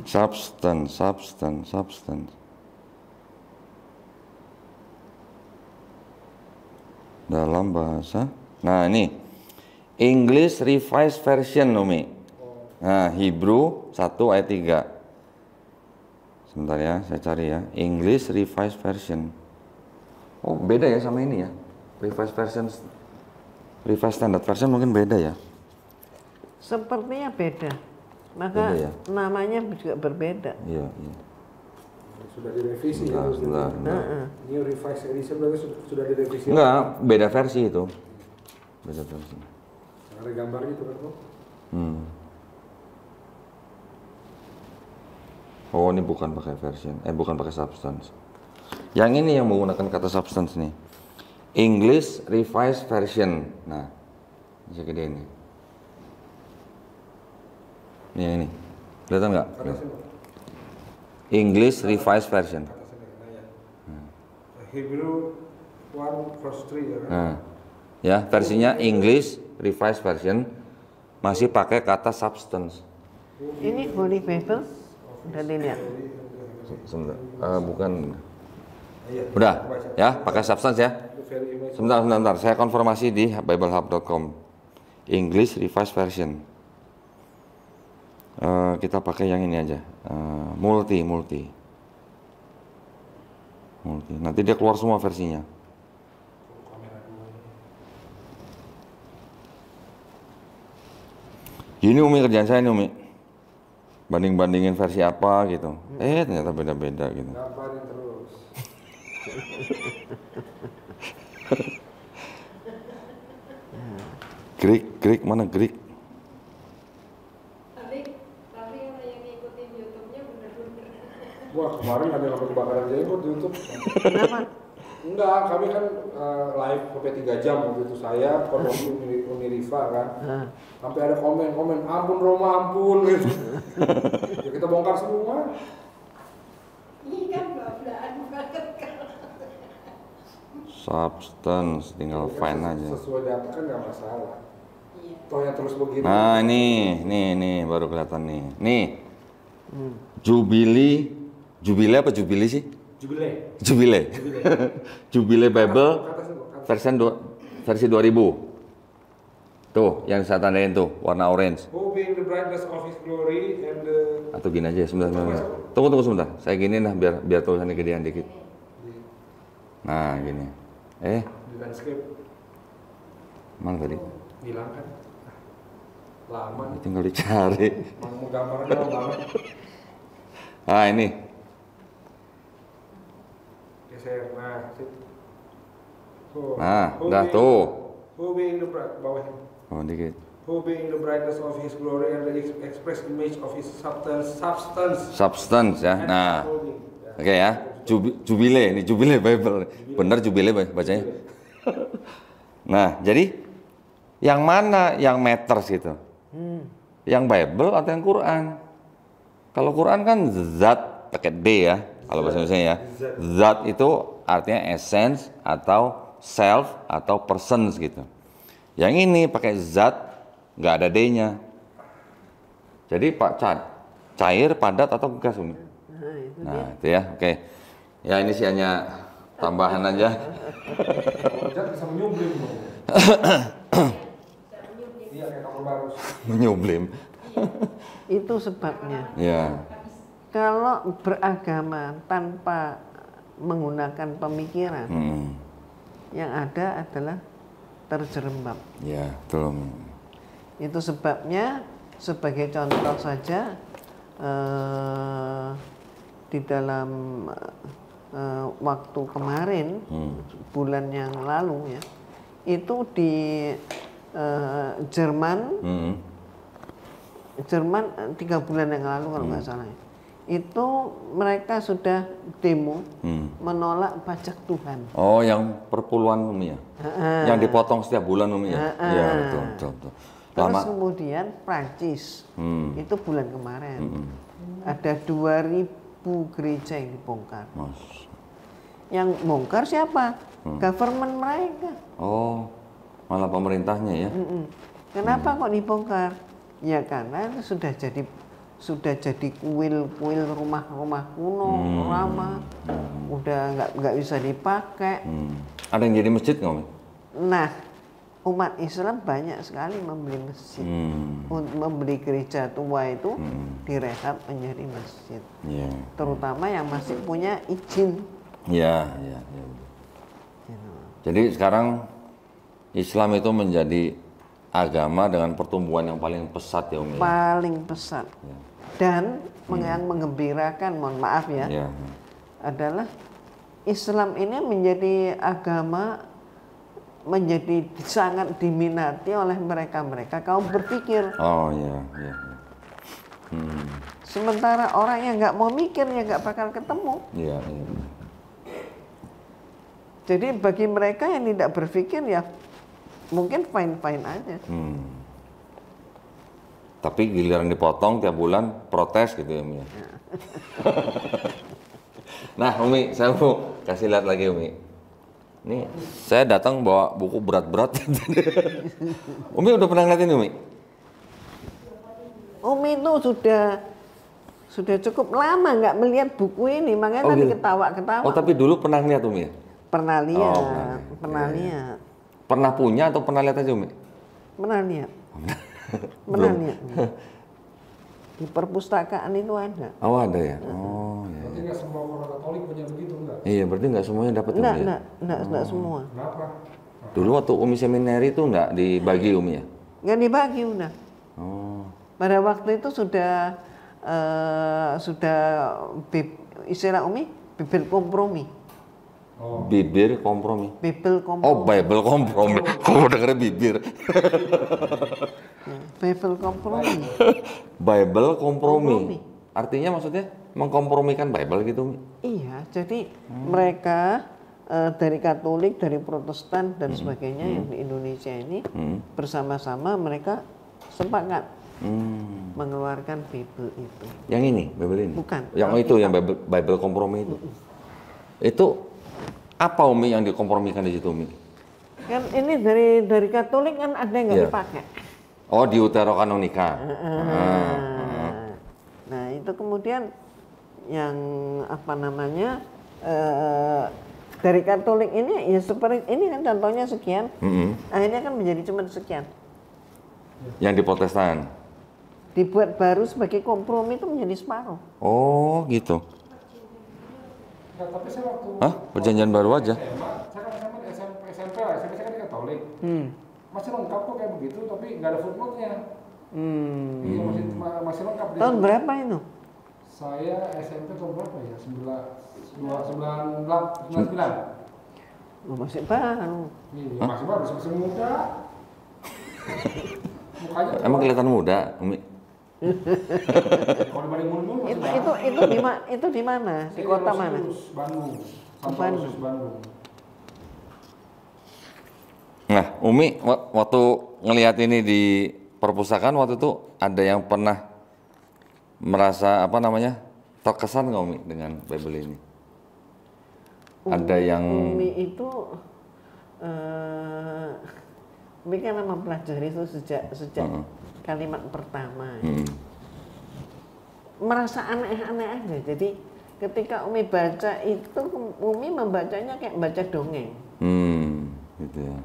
Substance. Dalam bahasa. Nah, ini English Revised Version, Umi. Nah, Hebrew 1 ayat 3. Sebentar ya, saya cari ya. English Revised Version. Oh, beda ya sama ini ya. Revised Standard Version mungkin beda ya. Sepertinya beda. Maka beda ya? namanya juga berbeda. Iya. Sudah direvisi ya. New Revised Edition berarti sudah direvisi. Enggak, beda versi itu. Beda versi. Ada gambarnya itu kan, Bro? Oh, ini bukan pakai version, bukan pakai substance. Yang ini yang menggunakan kata substance nih. English Revised Version. Nah, bisa gede ini. Ini yang ini. Kelihatan nggak? English Revised Version. Hebrew 1:3 ya kan? Nah, ya versinya English Revised Version masih pakai kata substance. Ini Holy Bible, udah dilihat. Sebentar, bukan. Udah, ya pakai substance ya. Sebentar, saya konfirmasi di biblehub.com. English Revised Version. Kita pakai yang ini aja, multi. Nanti dia keluar semua versinya. Ini Umi kerjaan saya nih Umi, bandingin versi apa gitu. Ternyata beda-beda gitu. Gambarin terus. Greek mana Greek? Tapi yang ngikutin YouTube-nya bener-bener. Wah, kemarin ada yang kebakaran jenggot di YouTube. Kenapa? Enggak, kami kan live sampai 3 jam waktu itu saya, promosi Uniriva kan. Sampai ada komen, ampun Roma, ampun gitu. Ya kita bongkar semua. Ini kan bablaan banget kan. Substance, tinggal find aja. Sesuai data kan nggak masalah. Iya. Toh yang terus begini. Nah ini baru kelihatan nih. Nih, Jubile apa Jubili sih? Jubile. Jubile Bible versi 2000. Tuh, yang saya tandain tuh, warna orange. Who being the brightness of his glory and the... Atau gini aja, sebentar. Tunggu sebentar. Saya gini nah biar tulisannya gedean dikit. Nah, gini. Di landscape. Mana tadi? Hilang kan? Lama nih. Tinggal dicari. Mau gambarnya lama. Ah, ini. Geser. Nah, situ. Udah tuh. Who being the bright, bawahnya. Oh, dikit. Who being the brightness of his glory and the express image of his substance. Substance ya. Nah. Oke ya. Jubile, ini Jubile Bible. Bener Jubile bacanya. Nah, jadi yang mana yang matters gitu? Yang Bible atau yang Quran? Kalau Quran kan zat pakai D ya, kalau bahasa Indonesia ya. Zat itu artinya essence atau self atau persons gitu. Yang ini pakai zat, nggak ada D-nya. Jadi Pak cair, padat atau gas Umi? Nah itu ya, oke. Ya ini sih hanya tambahan aja. Zat bisa menyublim. Iya kayak kapal baru. Menyublim. Itu sebabnya. Ya. Kalau beragama tanpa menggunakan pemikiran, yang ada adalah terjerembab. Ya, betul. Itu sebabnya, sebagai contoh saja, di dalam waktu kemarin, bulan yang lalu ya, itu di Jerman, 3 bulan yang lalu kalau nggak salah, itu mereka sudah demo menolak pajak Tuhan. Oh, yang perpuluhan Umi ya? Yang dipotong setiap bulan Umi ya? Iya, betul. Terus kemudian Prancis, itu bulan kemarin, ada 2000 gereja yang dibongkar. Yang bongkar siapa? Government mereka. Oh, malah pemerintahnya ya? Kenapa kok dibongkar? Ya karena itu sudah jadi kuil rumah kuno lama, udah nggak bisa dipakai. Ada yang jadi masjid nggak Umi? Nah, umat Islam banyak sekali membeli masjid, membeli gereja tua itu direhab menjadi masjid. Terutama yang masih punya izin. Iya. Jadi sekarang Islam itu menjadi agama dengan pertumbuhan yang paling pesat ya Umi. Paling pesat. Dan yang menggembirakan, mohon maaf ya, adalah Islam ini menjadi agama menjadi sangat diminati oleh mereka kaum berpikir. Oh iya. Sementara orang yang nggak mau mikir ya nggak bakal ketemu. Iya. Jadi bagi mereka yang tidak berpikir ya mungkin fine aja. Tapi giliran dipotong tiap bulan protes gitu ya Umi. Nah Umi, saya mau kasih lihat lagi Umi. Nih, saya datang bawa buku berat-berat. Umi udah pernah ngeliat ini Umi? Umi itu sudah cukup lama nggak melihat buku ini, makanya tadi gitu. ketawa-ketawa. Oh tapi dulu pernah ngeliat Umi ya? Pernah lihat, pernah lihat. Pernah punya atau pernah lihat aja Umi? Pernah lihat. Pernah lihat. Di perpustakaan itu ada. Oh ada ya? Oh iya. Berarti nggak semua orang Katolik punya begitu enggak? Iya berarti nggak semuanya dapat Umi ya? Enggak semua. Kenapa? Dulu waktu Umi seminari itu nggak dibagi Umi ya? Nggak dibagi udah. Oh. Pada waktu itu sudah istilah Umi bibir kompromi. Oh. Bibir kompromi. Bible kompromi. Oh Bible kompromi. Kok dengernya bibir? Bible kompromi. Bible kompromi. Artinya maksudnya mengkompromikan Bible gitu Umi? Iya, jadi mereka dari Katolik, dari Protestan dan sebagainya yang di Indonesia ini bersama-sama mereka sepakat mengeluarkan Bible itu. Yang ini, Bible ini? Bukan. Yang itu, yang Bible kompromi itu. Itu apa Umi yang dikompromikan di situ Umi? Kan ini dari Katolik kan ada yang nggak dipakai. Oh, Deuterokanonika. Nah itu kemudian yang apa namanya dari Katolik ini ya seperti ini kan contohnya sekian, akhirnya kan menjadi cuma sekian. Yang di Protestan dibuat baru sebagai kompromi itu menjadi separuh. Oh gitu. Nah, tapi saya waktu Perjanjian baru aja. Saya kan SMP lah, SMP saya kan di Katolik. Masih lengkap kok kayak begitu, tapi nggak ada footnote-nya. Iya masih lengkap. Tahun berapa itu? Saya SMP tahun berapa ya? 99. Oh, masih baru. Iya, masih baru, masih muda. Mukanya Emang kelihatan muda, Umi? kalau dibanding mundur Itu di mana? Di kota mana? Bandung. Bandung. Nah, Umi waktu ngelihat ini di perpustakaan waktu itu ada yang pernah merasa terkesan nggak Umi dengan Bible ini? Ada yang Umi itu Umi kan mempelajari itu sejak kalimat pertama. Merasa aneh-aneh aja. Jadi ketika Umi baca itu, Umi membacanya kayak baca dongeng. Gitu ya.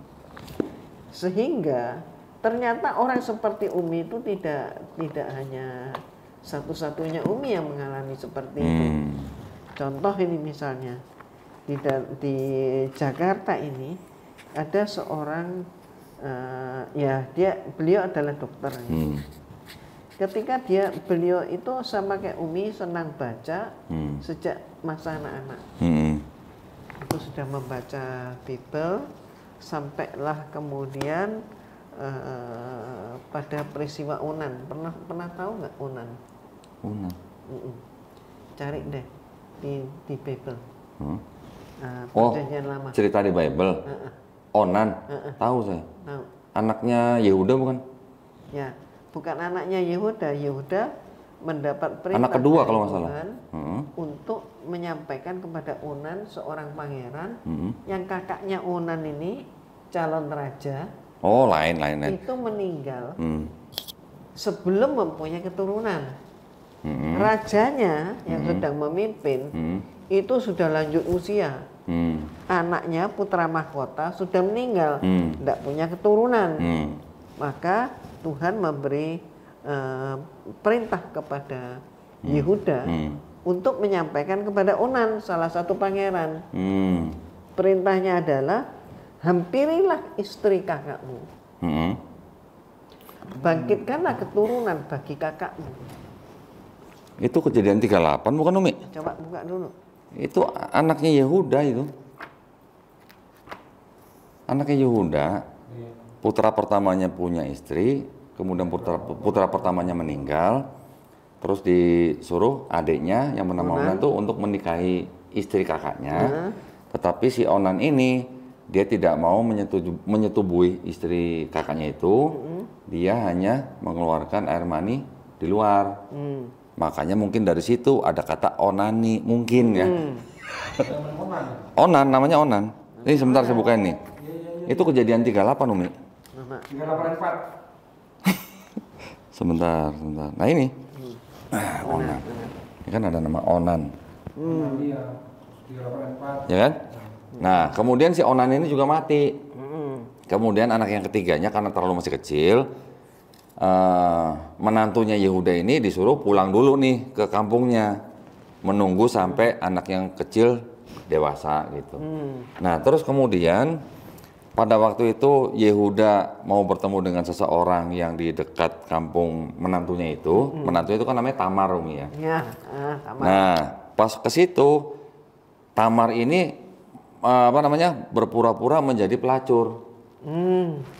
Sehingga ternyata orang seperti Umi itu tidak hanya satu-satunya Umi yang mengalami seperti itu. Contoh ini misalnya di Jakarta ini ada seorang beliau adalah dokter. Ketika beliau itu sama kayak Umi senang baca sejak masa anak-anak. Itu sudah membaca Bible sampailah kemudian pada peristiwa Unan. Pernah tahu nggak Unan? Unan. Cari deh di Bible. Perjanjian lama. Cerita di Bible. Onan. Tahu saya. Tahu. Anaknya Yehuda bukan? Ya, bukan anaknya Yehuda. Yehuda mendapat perintah anak kedua kalau nggak salah untuk menyampaikan kepada Onan, seorang pangeran yang kakaknya Onan ini calon raja. Oh, lain. Itu meninggal sebelum mempunyai keturunan. Rajanya yang sedang memimpin itu sudah lanjut usia. Anaknya putra mahkota sudah meninggal, tidak punya keturunan. Maka Tuhan memberi perintah kepada Yehuda untuk menyampaikan kepada Onan, salah satu pangeran. Perintahnya adalah hampirilah istri kakakmu, bangkitkanlah keturunan bagi kakakmu. Itu Kejadian 38 bukan Umi? Coba buka dulu. Itu anaknya Yehuda itu. Anaknya Yehuda, putra pertamanya punya istri, kemudian putra pertamanya meninggal, terus disuruh adiknya yang bernama Onan tuh untuk menikahi istri kakaknya. Tetapi si Onan ini dia tidak mau menyetubui istri kakaknya itu, dia hanya mengeluarkan air mani di luar. Makanya mungkin dari situ ada kata onani mungkin ya. Onan, namanya Onan. Ini sebentar saya bukain nih. Itu Kejadian 38 Umi. 384. Sebentar. Nah ini. Onan. Ini kan ada nama Onan. Iya. 384. Ya kan? Nah, kemudian si Onan ini juga mati. Kemudian anak yang ketiganya karena terlalu masih kecil, menantunya Yehuda ini disuruh pulang dulu nih ke kampungnya, menunggu sampai anak yang kecil dewasa gitu. Nah, terus kemudian pada waktu itu Yehuda mau bertemu dengan seseorang yang di dekat kampung menantunya itu. Menantunya itu kan namanya Tamar, Umi ya. Ya, Tamar. Nah, pas ke situ Tamar ini berpura-pura menjadi pelacur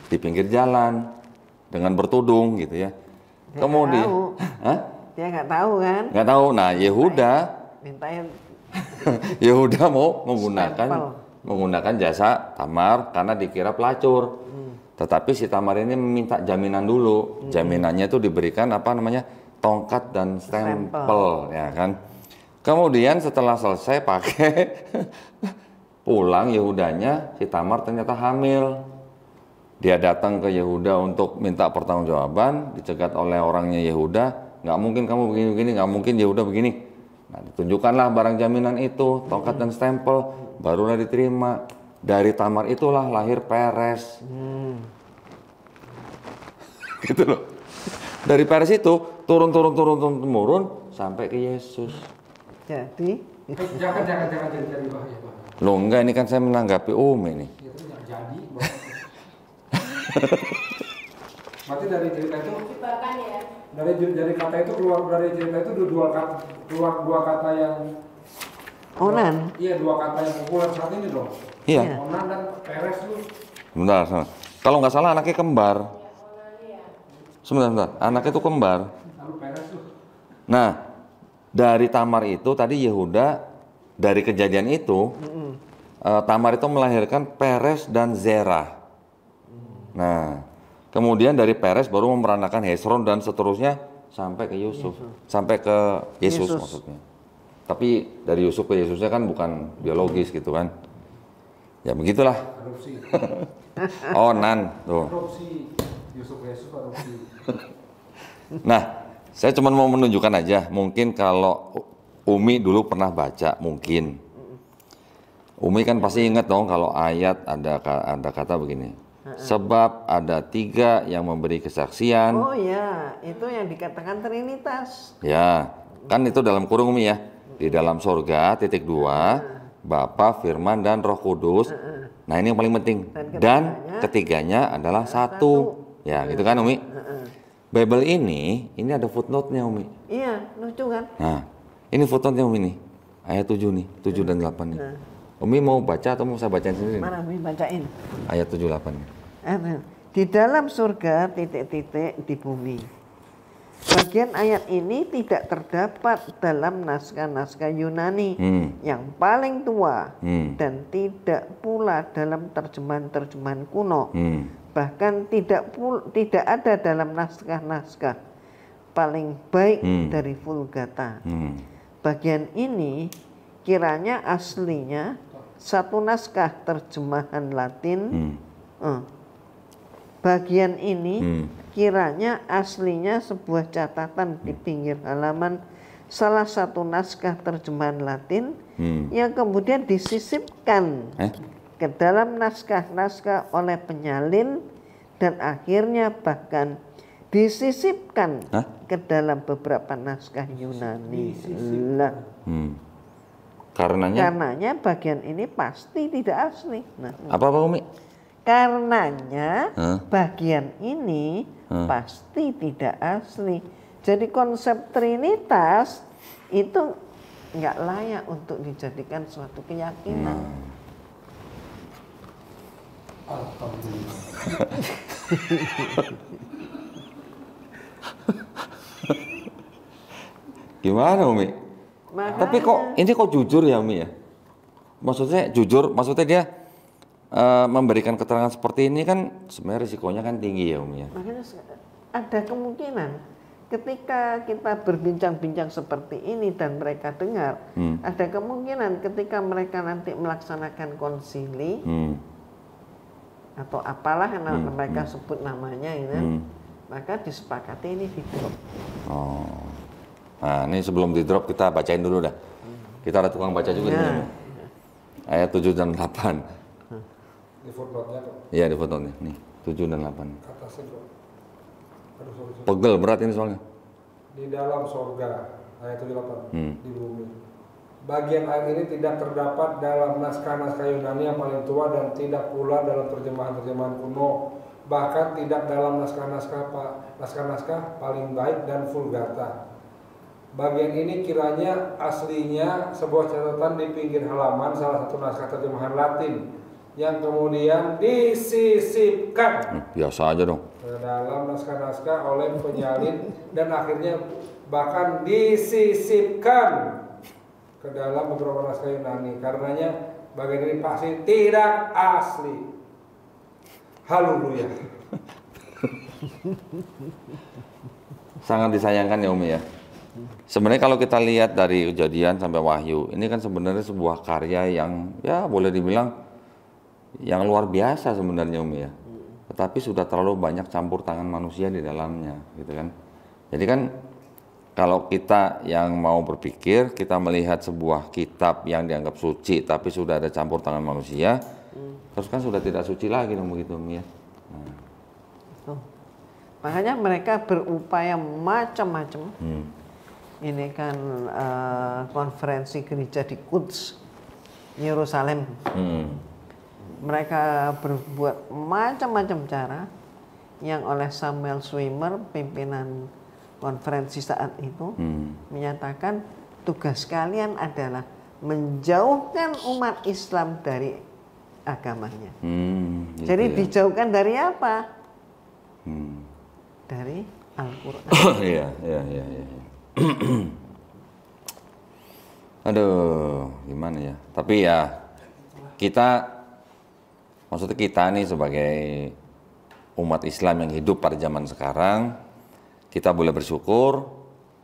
di pinggir jalan dengan bertudung gitu ya. Kemudian, dia nggak tahu kan? Nggak tahu. Nah, Yehuda mintain Yehuda mau menggunakan jasa Tamar karena dikira pelacur. Tetapi si Tamar ini meminta jaminan dulu. Jaminannya itu diberikan tongkat dan stempel ya kan. Kemudian setelah selesai pakai pulang Yehudanya, si Tamar ternyata hamil. Dia datang ke Yehuda untuk minta pertanggungjawaban, dicegat oleh orangnya Yehuda, nggak mungkin kamu begini-begini, nggak mungkin Yehuda begini. Nah, ditunjukkanlah barang jaminan itu, tongkat dan stempel, barulah diterima. Dari Tamar itulah lahir Peres. Gitu loh. Dari Peres itu turun sampai ke Yesus. Jadi Jangan jadi bahaya. Loh enggak, ini kan saya menanggapi Umi nih. Itu nggak jadi. Berarti dari cerita itu Jebakan ya. dari kata itu dari cerita itu keluar dua kata yang Onan. Iya, dua kata yang populer saat ini dong. Iya. Onan dan Peres tuh. Sebentar. Kalau nggak salah anaknya kembar. Sebentar. Anaknya itu kembar. Lalu Peres tuh. Nah, dari Tamar itu tadi Yehuda, dari kejadian itu, Tamar itu melahirkan Peres dan Zerah. Nah, kemudian dari Peres baru memeranakan Hesron dan seterusnya sampai ke Yusuf, sampai ke Yesus maksudnya. Tapi dari Yusuf ke Yesusnya kan bukan biologis gitu kan. Ya begitulah. Adopsi. Onan tuh. Adopsi. Yusuf Yesus adopsi. Nah, saya cuma mau menunjukkan aja, mungkin kalau Umi dulu pernah baca, mungkin Umi kan pasti ingat dong kalau ayat ada kata begini. Sebab ada 3 yang memberi kesaksian. Oh ya, itu yang dikatakan Trinitas. Ya, kan itu dalam kurung Umi ya. Di dalam surga, titik 2, Bapa, Firman, dan Roh Kudus. Nah ini yang paling penting. Dan ketiganya adalah satu. Ya, gitu kan Umi? Bible ini ada footnote-nya Umi. Iya, lucu kan? Nah, ini footnote-nya Umi nih. Ayat 7 nih, 7 dan 8 nih. Umi mau baca atau mau saya bacain sendiri? Mana Umi bacain? Ayat 7, 8 nih. Di dalam surga titik-titik di bumi. Bagian ayat ini tidak terdapat dalam naskah-naskah Yunani yang paling tua dan tidak pula dalam terjemahan-terjemahan kuno. Bahkan tidak ada dalam naskah-naskah paling baik dari Vulgata. Bagian ini kiranya aslinya satu naskah terjemahan Latin. Bagian ini kiranya aslinya sebuah catatan di pinggir halaman salah satu naskah terjemahan Latin yang kemudian disisipkan ke dalam naskah-naskah oleh penyalin dan akhirnya bahkan disisipkan ke dalam beberapa naskah Yunani. Karenanya bagian ini pasti tidak asli. Apa Umi? Karenanya bagian ini pasti tidak asli. Jadi konsep Trinitas itu nggak layak untuk dijadikan suatu keyakinan. Alhamdulillah. Gimana Umi? Makanya, Tapi kok jujur ya Umi ya? Maksudnya jujur, maksudnya dia memberikan keterangan seperti ini kan sebenarnya risikonya kan tinggi ya Umi ya? makanya ada kemungkinan ketika kita berbincang-bincang seperti ini dan mereka dengar, ada kemungkinan ketika mereka nanti melaksanakan konsili atau apalah yang mereka sebut namanya itu, maka disepakati ini di drop. Oh. Nah ini sebelum di drop kita bacain dulu dah. Kita ada tukang baca juga nih. Ayat 7 dan 8. Di footnote-nya kok. Iya di fotonya nih 7 dan 8. Atasnya kok. Aduh, sorry. Pegel berat ini soalnya. Di dalam sorga, ayat 78, di bumi. Bagian ayat ini tidak terdapat dalam naskah-naskah Yunani yang paling tua dan tidak pula dalam terjemahan-terjemahan kuno. Bahkan tidak dalam naskah-naskah paling baik dan Vulgata. Bagian ini kiranya aslinya sebuah catatan di pinggir halaman salah satu naskah terjemahan Latin yang kemudian disisipkan Biasa aja dong. ke dalam naskah-naskah oleh penyalin dan akhirnya bahkan disisipkan ke dalam beberapa naskah Yunani. Karenanya bagian ini pasti tidak asli. Haleluya. Sangat disayangkan ya Umi ya. Sebenarnya kalau kita lihat dari Kejadian sampai Wahyu, ini kan sebenarnya sebuah karya yang ya boleh dibilang yang luar biasa sebenarnya Umi ya. Tetapi sudah terlalu banyak campur tangan manusia di dalamnya, gitu kan. Jadi kan kalau kita yang mau berpikir, kita melihat sebuah kitab yang dianggap suci, tapi sudah ada campur tangan manusia, terus kan sudah tidak suci lagi dong begitu Umi ya. Nah. Makanya mereka berupaya macam-macam. Ini kan konferensi gereja di Quds, Yerusalem. Mereka berbuat macam-macam cara yang oleh Samuel Swimmer, pimpinan konferensi saat itu, menyatakan tugas kalian adalah menjauhkan umat Islam dari agamanya. Gitu jadi ya. dijauhkan dari apa? Dari Al-Quran. Iya. Aduh, gimana ya? Tapi ya maksudnya kita nih sebagai umat Islam yang hidup pada zaman sekarang, kita boleh bersyukur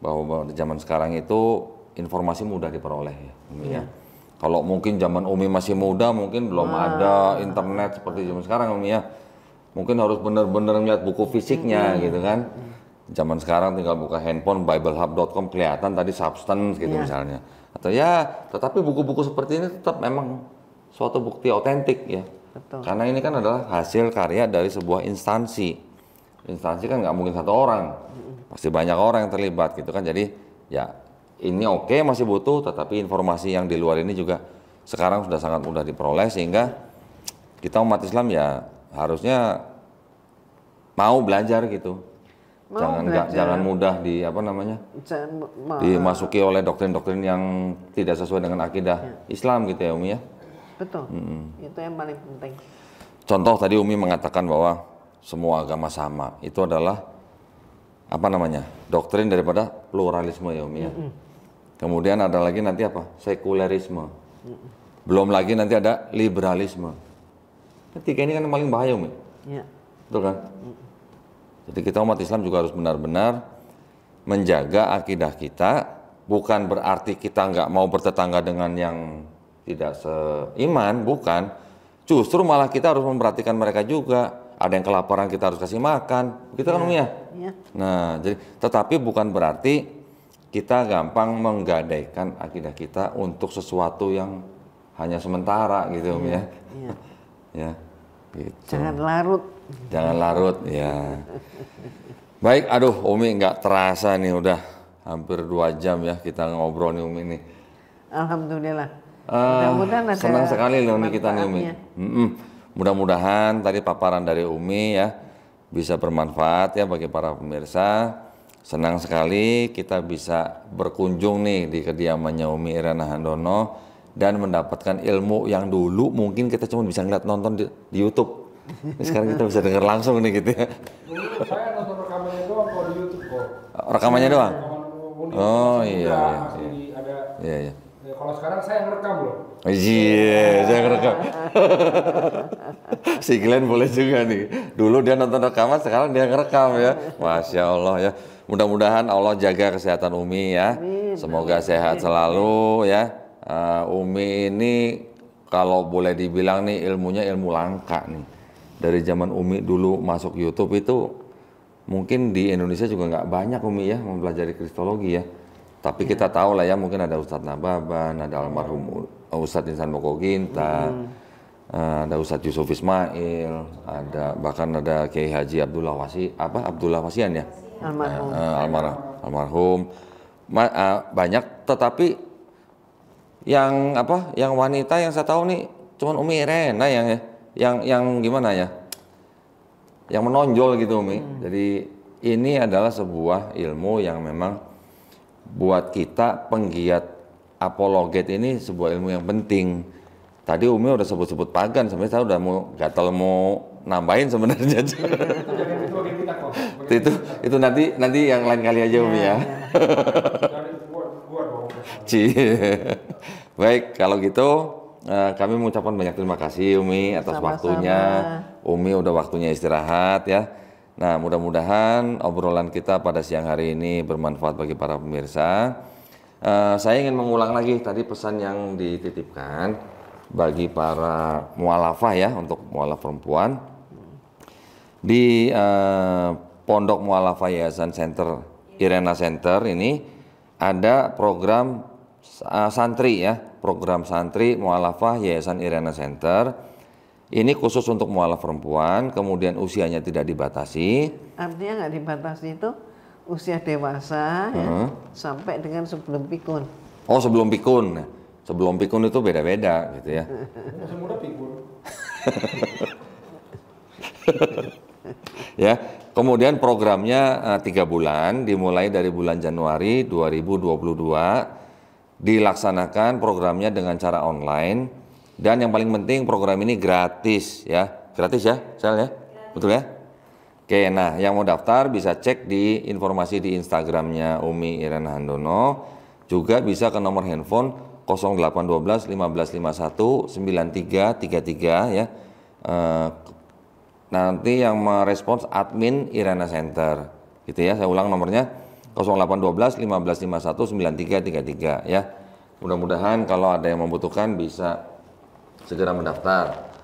bahwa pada zaman sekarang itu informasi mudah diperoleh ya, Umi ya. Kalau mungkin zaman Umi masih muda, mungkin belum ada internet seperti zaman sekarang Umi ya. Mungkin harus benar-benar melihat buku fisiknya gitu kan. Zaman sekarang tinggal buka handphone, biblehub.com kelihatan tadi substance gitu misalnya. Atau ya, tetapi buku-buku seperti ini tetap memang suatu bukti otentik ya. Betul. Karena ini kan adalah hasil karya dari sebuah instansi. Instansi kan nggak mungkin satu orang, pasti banyak orang yang terlibat gitu kan. Jadi ya ini oke, masih butuh, tetapi informasi yang di luar ini juga sekarang sudah sangat mudah diperoleh sehingga kita umat Islam ya harusnya mau belajar gitu. Jangan mudah dimasuki oleh doktrin-doktrin yang tidak sesuai dengan akidah Islam gitu ya Umi ya. Betul. Itu yang paling penting. Contoh tadi Umi mengatakan bahwa semua agama sama. Itu adalah doktrin daripada pluralisme ya Umi ya. Kemudian ada lagi nanti sekularisme. Belum lagi nanti ada liberalisme. Ketiga ini kan yang paling bahaya Umi. Iya. Betul kan? Jadi kita umat Islam juga harus benar-benar menjaga akidah kita. Bukan berarti kita nggak mau bertetangga dengan yang tidak seiman, bukan. Justru malah kita harus memperhatikan mereka juga. Ada yang kelaparan kita harus kasih makan, gitu kan Umi ya? Iya. Nah, jadi tetapi bukan berarti kita gampang menggadaikan akidah kita untuk sesuatu yang hanya sementara gitu Umi ya. Iya. Ya. Gitu. Jangan larut. Jangan larut ya. Baik, aduh Umi nggak terasa nih udah hampir 2 jam ya kita ngobrol nih Umi nih. Alhamdulillah. Mudah-mudahan ada senang sekali loh nih kita nih Umi. Mudah-mudahan tadi paparan dari Umi ya bisa bermanfaat ya bagi para pemirsa. Senang sekali kita bisa berkunjung nih di kediamannya Umi Irena Handono dan mendapatkan ilmu yang dulu mungkin kita cuma bisa ngeliat nonton di YouTube. Sekarang kita bisa dengar langsung nih gitu ya. Dulu saya nonton rekamannya doang kalau di YouTube kok. Rekamannya doang? Oh iya. Iya. Kalau sekarang saya ngerekam loh. Iya, saya ngerekam. Si Glenn boleh juga nih. Dulu dia nonton rekaman, sekarang dia ngerekam ya. Masya Allah ya. Mudah-mudahan Allah jaga kesehatan Umi ya. Semoga sehat selalu ya. Umi ini kalau boleh dibilang nih ilmunya ilmu langka nih. Dari zaman Umi dulu masuk YouTube itu mungkin di Indonesia juga nggak banyak Umi ya mempelajari kristologi ya. Tapi kita tahu lah ya, mungkin ada Ustadz Nababan, ada almarhum Ustadz Insan Moko Ginta, ada Ustadz Yusuf Ismail, bahkan ada Kiai Haji Abdullah Wasian ya, almarhum. Banyak, tetapi yang wanita yang saya tahu nih cuman Umi Irena yang gimana ya, yang menonjol gitu Umi. Jadi ini adalah sebuah ilmu yang memang buat kita penggiat apologet ini sebuah ilmu yang penting. Tadi Umi udah sebut-sebut pagan, sebenarnya saya udah mau nambahin sebenarnya. itu nanti yang lain kali aja Umi ya. Baik, kalau gitu kami mengucapkan banyak terima kasih Umi atas waktunya. Umi udah waktunya istirahat ya. Nah, mudah-mudahan obrolan kita pada siang hari ini bermanfaat bagi para pemirsa. Saya ingin mengulang lagi tadi pesan yang dititipkan bagi para mualafah ya, untuk mualaf perempuan. Di Pondok Mualafah Yayasan Center, Irena Center ini ada program santri ya, program santri mualafah Yayasan Irena Center. Ini khusus untuk mualaf perempuan, kemudian usianya tidak dibatasi. Artinya nggak dibatasi itu usia dewasa ya, sampai dengan sebelum pikun. Oh, sebelum pikun. Sebelum pikun itu beda-beda gitu ya. Masih muda pikun. Ya, kemudian programnya 3 bulan, dimulai dari bulan Januari 2022. Dilaksanakan programnya dengan cara online. Dan yang paling penting program ini gratis ya. Gratis ya, Sel ya? Betul ya? Oke, nah yang mau daftar bisa cek di informasi di Instagramnya Umi Irena Handono. Juga bisa ke nomor handphone 0812 1551 9333 ya. Nanti yang merespons admin Irena Center. Gitu ya, saya ulang nomornya 0812 1551 9333 ya. Mudah-mudahan kalau ada yang membutuhkan bisa segera mendaftar.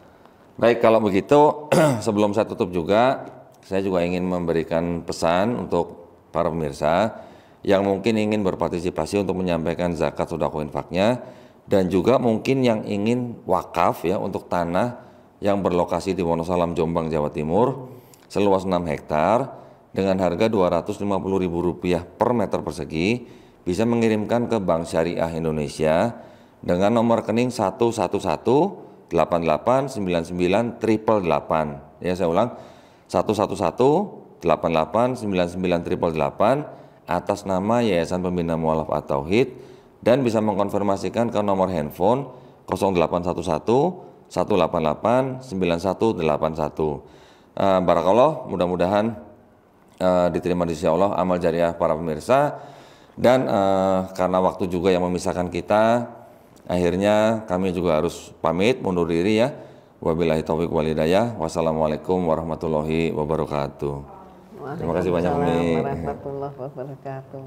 Baik, kalau begitu sebelum saya tutup juga, saya juga ingin memberikan pesan untuk para pemirsa yang mungkin ingin berpartisipasi untuk menyampaikan zakat sedekah infaknya, dan juga mungkin yang ingin wakaf ya untuk tanah yang berlokasi di Wonosalam, Jombang, Jawa Timur seluas 6 hektar dengan harga Rp250.000 per meter persegi, bisa mengirimkan ke Bank Syariah Indonesia dengan nomor rekening 11188998888. Ya, saya ulang, 11188998888 atas nama Yayasan Pembina Mualaf At-Tauhid, dan bisa mengkonfirmasikan ke nomor handphone 0811 188 9181. Barakallah, mudah-mudahan diterima di sisi Allah amal jariah para pemirsa. Dan karena waktu juga yang memisahkan kita, akhirnya kami juga harus pamit mundur diri ya. Wabillahi taufiq wal hidayah. Wassalamualaikum warahmatullahi wabarakatuh. Terima kasih banyak Umi. Warahmatullahi wabarakatuh.